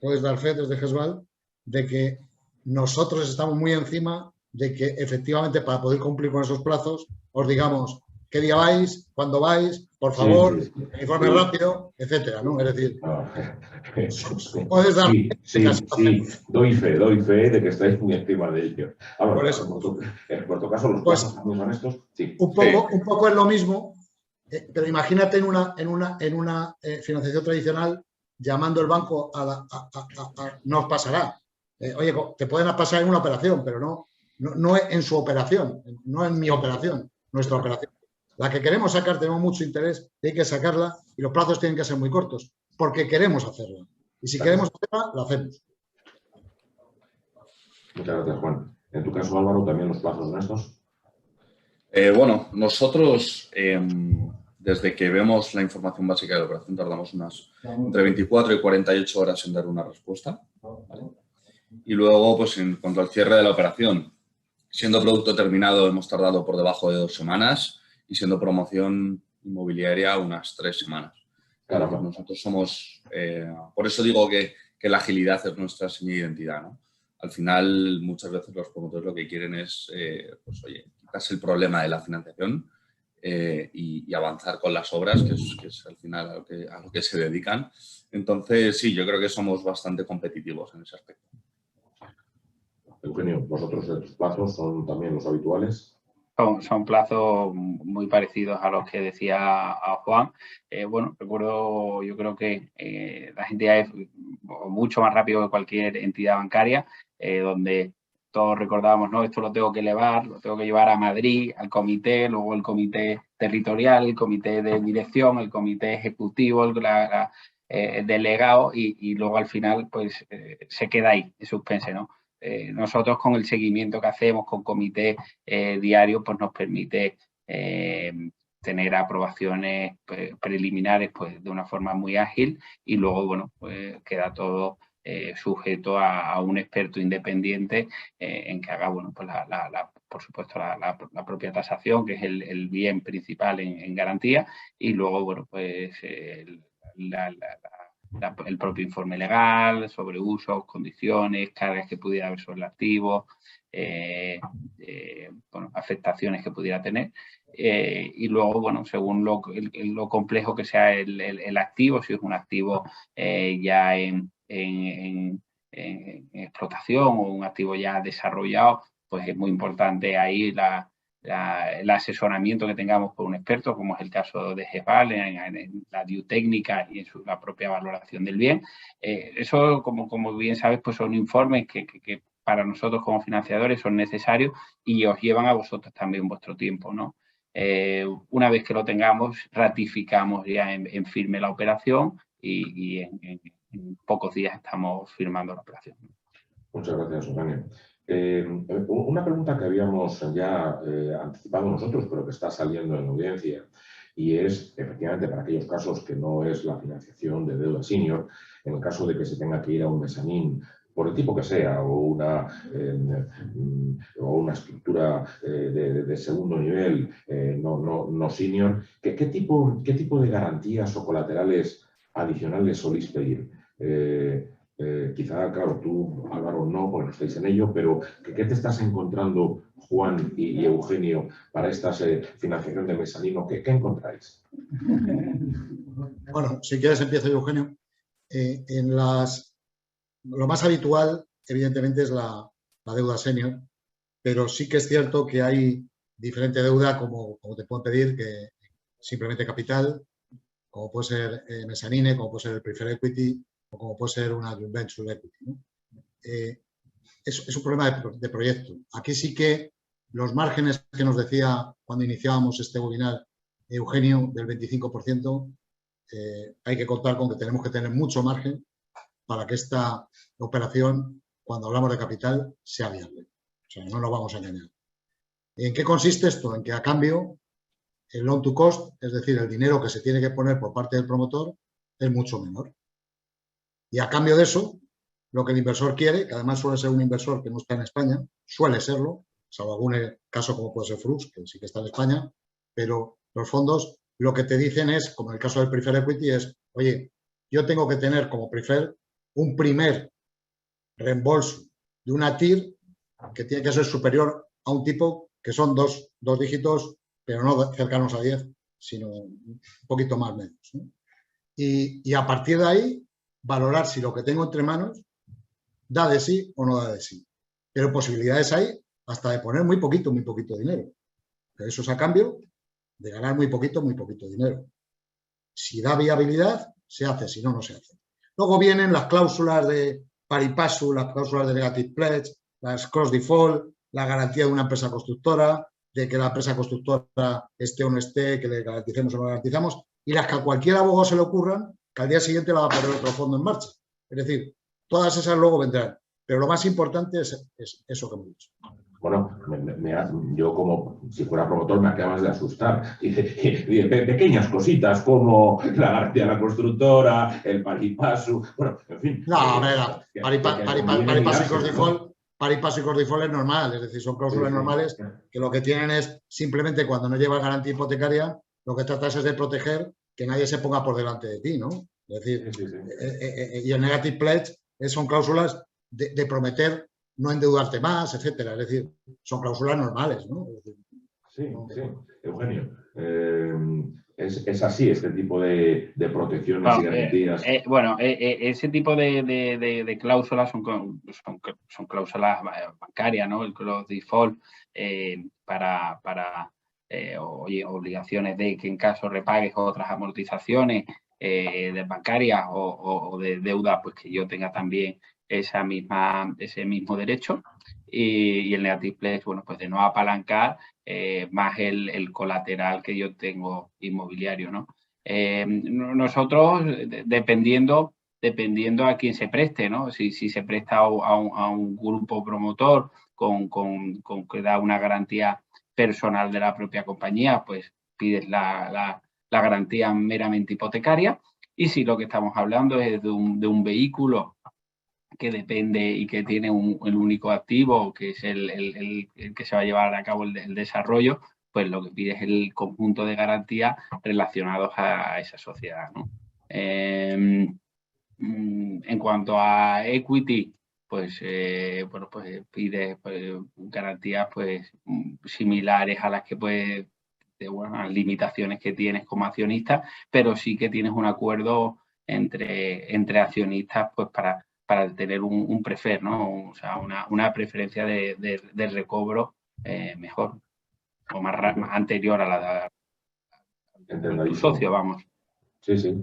desde GESVAL de que nosotros estamos muy encima de que efectivamente para poder cumplir con esos plazos os digamos qué día vais, cuándo vais, por favor, informe rápido, etcétera, ¿no? Es decir, puedes dar doy fe de que estáis muy encima de ello. Ahora, por eso. En vuestro caso, los plazos también son estos. Sí. Un poco es lo mismo, pero imagínate en una financiación tradicional llamando el banco no os pasará. Oye, te pueden pasar en una operación, pero no en su operación, no en mi operación, nuestra operación. La que queremos sacar, tenemos mucho interés, hay que sacarla y los plazos tienen que ser muy cortos, porque queremos hacerla. Y si queremos hacerla, la hacemos. Muchas gracias, Juan. En tu caso, Álvaro, ¿también los plazos son estos? Bueno, nosotros, desde que vemos la información básica de la operación, tardamos entre 24 y 48 horas en dar una respuesta, ¿vale? Y luego, pues en cuanto al cierre de la operación, siendo producto terminado hemos tardado por debajo de 2 semanas y siendo promoción inmobiliaria unas 3 semanas. Claro, nosotros somos, por eso digo que la agilidad es nuestra seña de identidad, ¿no? Al final, muchas veces los promotores lo que quieren es, pues oye, quitarse el problema de la financiación y avanzar con las obras, que es al final a lo que se dedican. Entonces, sí, yo creo que somos bastante competitivos en ese aspecto. Eugenio, ¿vosotros los plazos son también los habituales? Son plazos muy parecidos a los que decía Juan. Bueno, recuerdo, yo creo que las entidades, mucho más rápido que cualquier entidad bancaria, donde todos recordábamos, no, esto lo tengo que elevar, lo tengo que llevar a Madrid, al comité, luego el comité territorial, el comité de dirección, el comité ejecutivo, el delegado y luego al final pues se queda ahí, en suspense, ¿no? Nosotros con el seguimiento que hacemos con comité diario pues nos permite tener aprobaciones preliminares pues de una forma muy ágil y luego bueno pues queda todo sujeto a un experto independiente en que haga bueno pues por supuesto la propia tasación, que es el bien principal en garantía, y luego bueno pues el propio informe legal sobre usos, condiciones, cargas que pudiera haber sobre el activo, bueno, afectaciones que pudiera tener. Y luego, bueno, según lo complejo que sea el activo, si es un activo ya en explotación o un activo ya desarrollado, pues es muy importante ahí el asesoramiento que tengamos por un experto, como es el caso de GESVAL, en la due técnica y en la propia valoración del bien. Eso, como bien sabes, pues son informes que para nosotros como financiadores son necesarios y os llevan a vosotros también vuestro tiempo, ¿no? Una vez que lo tengamos, ratificamos ya en firme la operación y en pocos días estamos firmando la operación. Muchas gracias, Eugenio. Una pregunta que habíamos ya anticipado nosotros, pero que está saliendo en audiencia, y es, efectivamente, para aquellos casos que no es la financiación de deuda senior, en el caso de que se tenga que ir a un mezanín, por el tipo que sea, o una estructura de segundo nivel, no senior, ¿qué tipo de garantías o colaterales adicionales solís pedir? Quizá, claro, tú, Álvaro, no, porque no estáis en ello, pero ¿qué te estás encontrando, Juan y Eugenio, para esta financiación de mezanino? ¿Qué encontráis? Bueno, si quieres empiezo yo, Eugenio. Lo más habitual, evidentemente, es la deuda senior, pero sí que es cierto que hay diferente deuda, como te pueden pedir, que simplemente capital, como puede ser mezzanine, como puede ser el preferred equity, o como puede ser una joint venture equity, ¿no? Es un problema de proyecto. Aquí sí que los márgenes que nos decía cuando iniciábamos este webinar Eugenio del 25%, hay que contar con que tenemos que tener mucho margen para que esta operación, cuando hablamos de capital, sea viable. O sea, no nos vamos a engañar. ¿En qué consiste esto? En que a cambio el loan to cost, es decir, el dinero que se tiene que poner por parte del promotor, es mucho menor. Y a cambio de eso, lo que el inversor quiere, que además suele ser un inversor que no está en España, suele serlo, salvo algún caso como puede ser Frux, que sí que está en España, pero los fondos lo que te dicen es, como en el caso del preferred equity, es, oye, yo tengo que tener como preferred un primer reembolso de una TIR que tiene que ser superior a un tipo que son dos dígitos, pero no cercanos a 10, sino un poquito más menos, ¿no? Y a partir de ahí, valorar si lo que tengo entre manos da de sí o no da de sí. Pero posibilidades hay hasta de poner muy poquito dinero. Pero eso es a cambio de ganar muy poquito dinero. Si da viabilidad, se hace, si no, no se hace. Luego vienen las cláusulas de pari passu, las cláusulas de negative pledge, las cross default, la garantía de una empresa constructora, de que la empresa constructora esté o no esté, que le garanticemos o no le garantizamos, y las que a cualquier abogado se le ocurran, que al día siguiente la va a poner otro fondo en marcha. Es decir, todas esas luego vendrán. Pero lo más importante es eso que hemos dicho. Bueno, yo como si fuera promotor me acabas de asustar. Dice, pequeñas cositas como la garantía de la constructora, el pari passu, bueno, en fin. No, venga, pari passu y cross default. Pari passu y cross default es normal, es decir, son cláusulas normales que lo que tienen es simplemente cuando no llevas garantía hipotecaria, lo que tratas es de proteger que nadie se ponga por delante de ti, ¿no? Es decir, y el negative pledge son cláusulas de prometer no endeudarte más, etcétera. Es decir, son cláusulas normales, ¿no? Sí. Eugenio, es así este tipo de protecciones y garantías. Ese tipo de cláusulas son cláusulas bancarias, ¿no? El cross default para obligaciones de que en caso repagues otras amortizaciones de bancarias o de deuda, pues que yo tenga también ese mismo derecho. Y el negative pledge, bueno, pues de no apalancar más el colateral que yo tengo inmobiliario, ¿no? Nosotros, dependiendo a quién se preste, ¿no? Si se presta a un grupo promotor con que da una garantía personal de la propia compañía, pues pides la garantía meramente hipotecaria. Y si lo que estamos hablando es de un vehículo que depende y que tiene el único activo, que es el que se va a llevar a cabo el desarrollo, pues lo que pide es el conjunto de garantías relacionados a esa sociedad, ¿no? En cuanto a equity, pues, bueno, pues pide garantías pues, similares a las que puedes, bueno, las limitaciones que tienes como accionista, pero sí que tienes un acuerdo entre accionistas pues para tener un prefer, ¿no? O sea, una preferencia de recobro mejor o más anterior a la de tu socio, vamos. Sí, sí.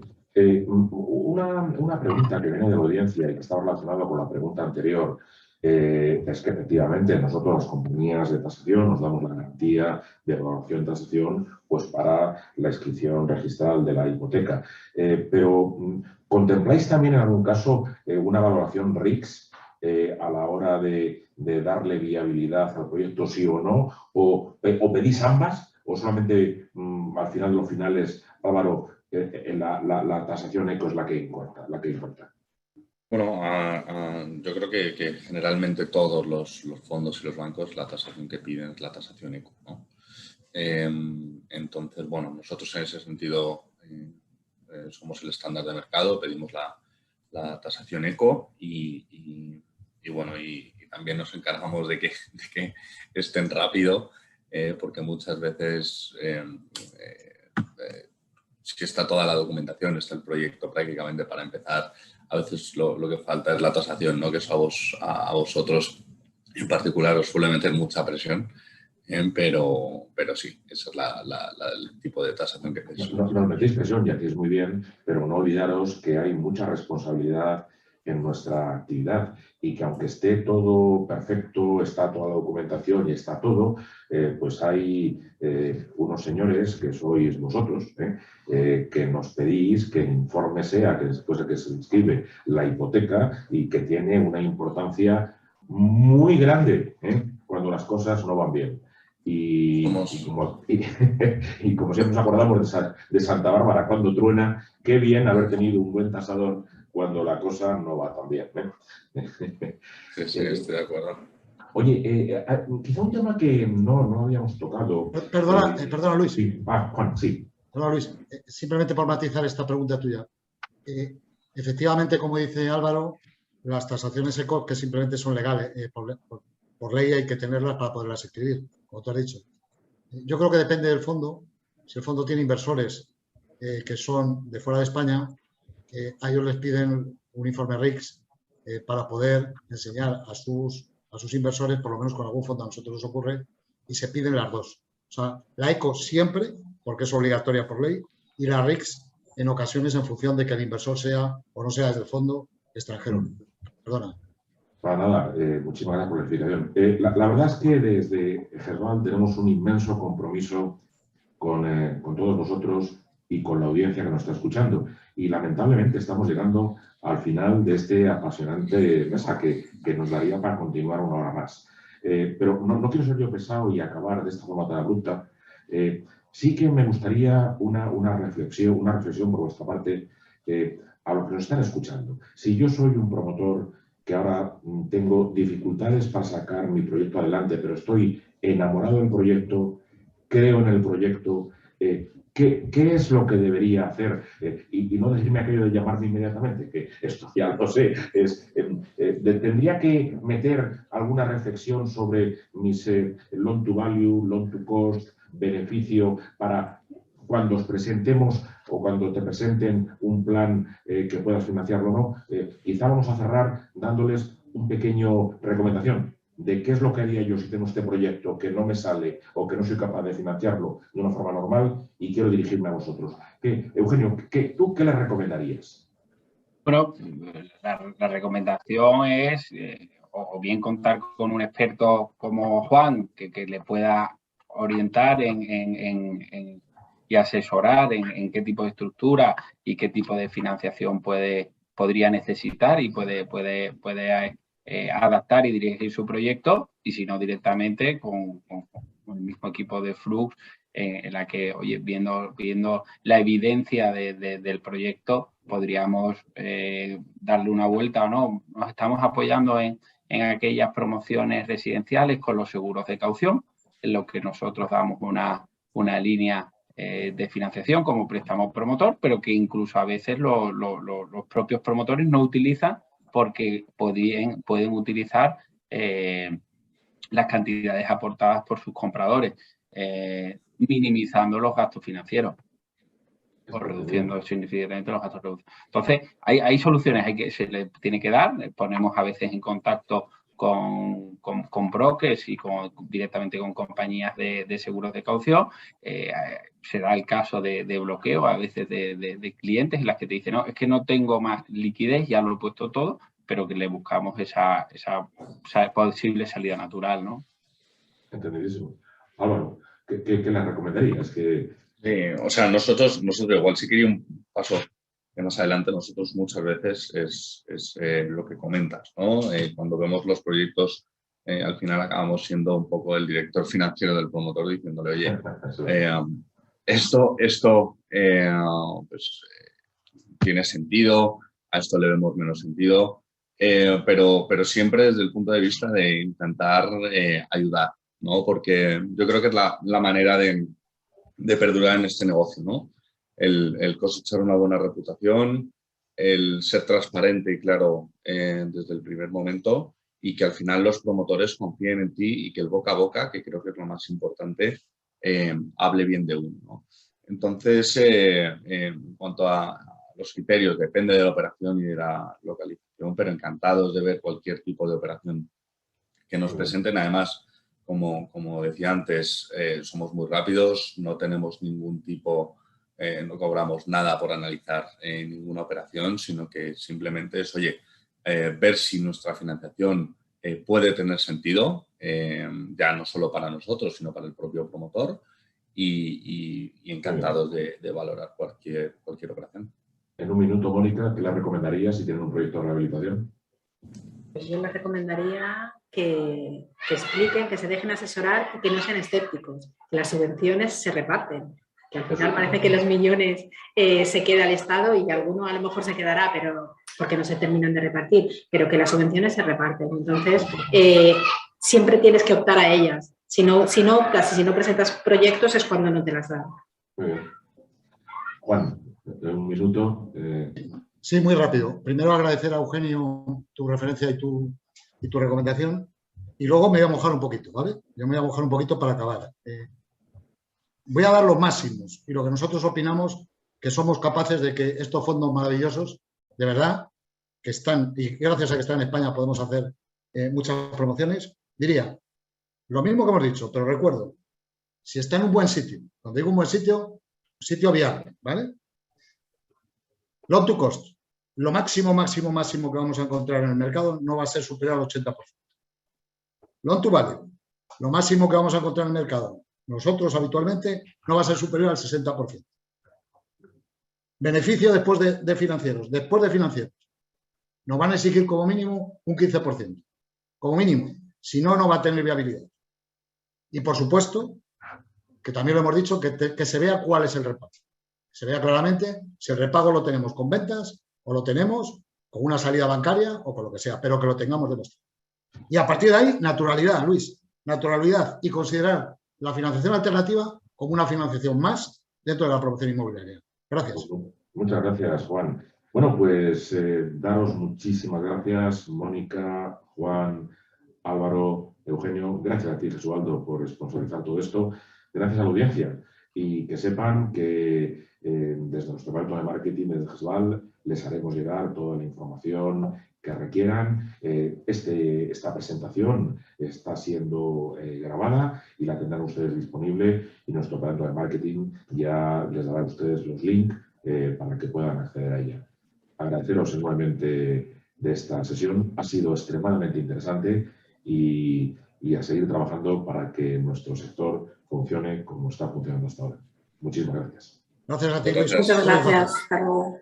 Una pregunta que viene de la audiencia y que está relacionada con la pregunta anterior es que efectivamente nosotros, las compañías de tasación, nos damos la garantía de valoración de tasación pues, para la inscripción registral de la hipoteca. Pero ¿contempláis también en algún caso una valoración RICS a la hora de darle viabilidad al proyecto, sí o no? ¿O pedís ambas? ¿O solamente al final de los finales, Álvaro, la tasación eco es la que importa? Bueno, yo creo que generalmente todos los fondos y los bancos la tasación que piden es la tasación eco, ¿no? Entonces, bueno, nosotros en ese sentido somos el estándar de mercado, pedimos la tasación eco y bueno, y también nos encargamos de que estén rápido, porque muchas veces si está toda la documentación, está el proyecto prácticamente para empezar. A veces lo que falta es la tasación, ¿no? Que eso a vosotros en particular os suele meter mucha presión, pero sí, ese es el tipo de tasación que tenéis. Nos metéis presión y aquí es muy bien, pero no olvidaros que hay mucha responsabilidad en nuestra actividad y que aunque esté todo perfecto, está toda la documentación y está todo, pues hay unos señores que sois vosotros, que nos pedís que el informe sea que después de que se inscribe la hipoteca y que tiene una importancia muy grande cuando las cosas no van bien. Y como siempre nos acordamos de Santa Bárbara cuando truena, qué bien haber tenido un buen tasador cuando la cosa no va tan bien. Sí, estoy de acuerdo. Oye, quizá un tema que no habíamos tocado. Perdona, Luis. Sí. Juan, sí. Perdona, Luis. Simplemente por matizar esta pregunta tuya. Efectivamente, como dice Álvaro, las tasaciones eco que simplemente son legales. Por ley hay que tenerlas para poderlas escribir, como tú has dicho. Yo creo que depende del fondo. Si el fondo tiene inversores que son de fuera de España, a ellos les piden un informe RICS para poder enseñar a sus inversores, por lo menos con algún fondo a nosotros nos ocurre, y se piden las dos. O sea, la eco siempre, porque es obligatoria por ley, y la RICS en ocasiones en función de que el inversor sea o no sea desde el fondo extranjero. Perdona. Para nada, muchísimas gracias por la explicación. La verdad es que desde GESVAL tenemos un inmenso compromiso con todos vosotros y con la audiencia que nos está escuchando. Y lamentablemente estamos llegando al final de este apasionante mesa que nos daría para continuar una hora más. Pero no quiero ser yo pesado y acabar de esta forma tan abrupta. Sí que me gustaría una reflexión por vuestra parte a los que nos están escuchando. Si yo soy un promotor que ahora tengo dificultades para sacar mi proyecto adelante, pero estoy enamorado del proyecto, creo en el proyecto, ¿qué es lo que debería hacer? Y no decirme aquello de llamarme inmediatamente, que esto ya lo sé. ¿Tendría que meter alguna reflexión sobre mis loan to value, loan to cost, beneficio, para cuando os presentemos o cuando te presenten un plan que puedas financiarlo o no? Quizá vamos a cerrar dándoles un pequeño recomendación de qué es lo que haría yo si tengo este proyecto que no me sale o que no soy capaz de financiarlo de una forma normal y quiero dirigirme a vosotros. Eugenio, ¿tú qué le recomendarías? Bueno, la recomendación es o bien contar con un experto como Juan que le pueda orientar y asesorar en qué tipo de estructura y qué tipo de financiación podría necesitar y puede adaptar y dirigir su proyecto, y si no directamente con el mismo equipo de Flux, en la que, oye, viendo la evidencia del proyecto, podríamos darle una vuelta o no. Nos estamos apoyando en aquellas promociones residenciales con los seguros de caución, en lo que nosotros damos una línea de financiación como préstamo promotor, pero que incluso a veces los propios promotores no utilizan porque pueden utilizar las cantidades aportadas por sus compradores, minimizando los gastos financieros o reduciendo significativamente los gastos reducidos. Entonces, hay soluciones que se le tiene que dar. Ponemos a veces en contacto con brokers y directamente con compañías de seguros de caución. Se da el caso de bloqueo a veces de clientes en las que te dicen, no, es que no tengo más liquidez, ya lo he puesto todo, pero que le buscamos esa posible salida natural, ¿no? Entendidísimo. Álvaro, ¿qué le recomendarías? O sea, nosotros igual sí quería un paso que más adelante, nosotros muchas veces es lo que comentas, ¿no? Cuando vemos los proyectos, al final acabamos siendo un poco el director financiero del promotor diciéndole, oye, esto pues, tiene sentido, a esto le vemos menos sentido, pero siempre desde el punto de vista de intentar ayudar, ¿no? Porque yo creo que es la manera de perdurar en este negocio, ¿no? El cosechar una buena reputación, el ser transparente y claro desde el primer momento y que al final los promotores confíen en ti y que el boca a boca, que creo que es lo más importante, hable bien de uno, ¿no? Entonces, en cuanto a los criterios, depende de la operación y de la localización, pero encantados de ver cualquier tipo de operación que nos presenten. Además, como decía antes, somos muy rápidos, no tenemos ningún tipo, no cobramos nada por analizar ninguna operación, sino que simplemente es, oye, ver si nuestra financiación puede tener sentido, ya no solo para nosotros, sino para el propio promotor y encantados de valorar cualquier operación. En un minuto, Mónica, ¿qué le recomendarías si tienen un proyecto de rehabilitación? Pues yo les recomendaría que expliquen, que se dejen asesorar y que no sean escépticos. Las subvenciones se reparten, que al final parece que los millones se queda el Estado y alguno a lo mejor se quedará, pero porque no se terminan de repartir, pero que las subvenciones se reparten. Entonces, siempre tienes que optar a ellas. Si no optas y si no presentas proyectos es cuando no te las dan. Muy bien. Juan, en un minuto. Sí, muy rápido. Primero agradecer a Eugenio tu referencia y tu recomendación. Y luego me voy a mojar un poquito, ¿vale? Yo me voy a mojar un poquito para acabar. Voy a dar los máximos y lo que nosotros opinamos que somos capaces de que estos fondos maravillosos, de verdad, que están, y gracias a que están en España podemos hacer muchas promociones, diría lo mismo que hemos dicho, pero recuerdo, si está en un buen sitio, cuando digo un buen sitio viable, ¿vale? Loan to cost, lo máximo que vamos a encontrar en el mercado no va a ser superior al 80%. Loan to value, lo máximo que vamos a encontrar en el mercado, nosotros habitualmente, no va a ser superior al 60%. Beneficio después de financieros, nos van a exigir como mínimo un 15%, como mínimo, si no, no va a tener viabilidad. Y por supuesto, que también lo hemos dicho, que se vea cuál es el repago. Se vea claramente si el repago lo tenemos con ventas o lo tenemos con una salida bancaria o con lo que sea, pero que lo tengamos demostrado. Y a partir de ahí, naturalidad, Luis, naturalidad y considerar la financiación alternativa como una financiación más dentro de la promoción inmobiliaria. Gracias. Muchas gracias, Juan. Bueno, pues daros muchísimas gracias, Mónica, Juan, Álvaro, Eugenio. Gracias a ti, Jesualdo, por sponsorizar todo esto. Gracias a la audiencia. Y que sepan que desde nuestro departamento de marketing, desde Gesval, les haremos llegar toda la información que requieran. Esta presentación está siendo grabada y la tendrán ustedes disponible y nuestro departamento de marketing ya les dará a ustedes los links para que puedan acceder a ella. Agradeceros enormemente de esta sesión. Ha sido extremadamente interesante y a seguir trabajando para que nuestro sector funcione como está funcionando hasta ahora. Muchísimas gracias. Gracias a ti, Luis. Muchas gracias. Hasta luego.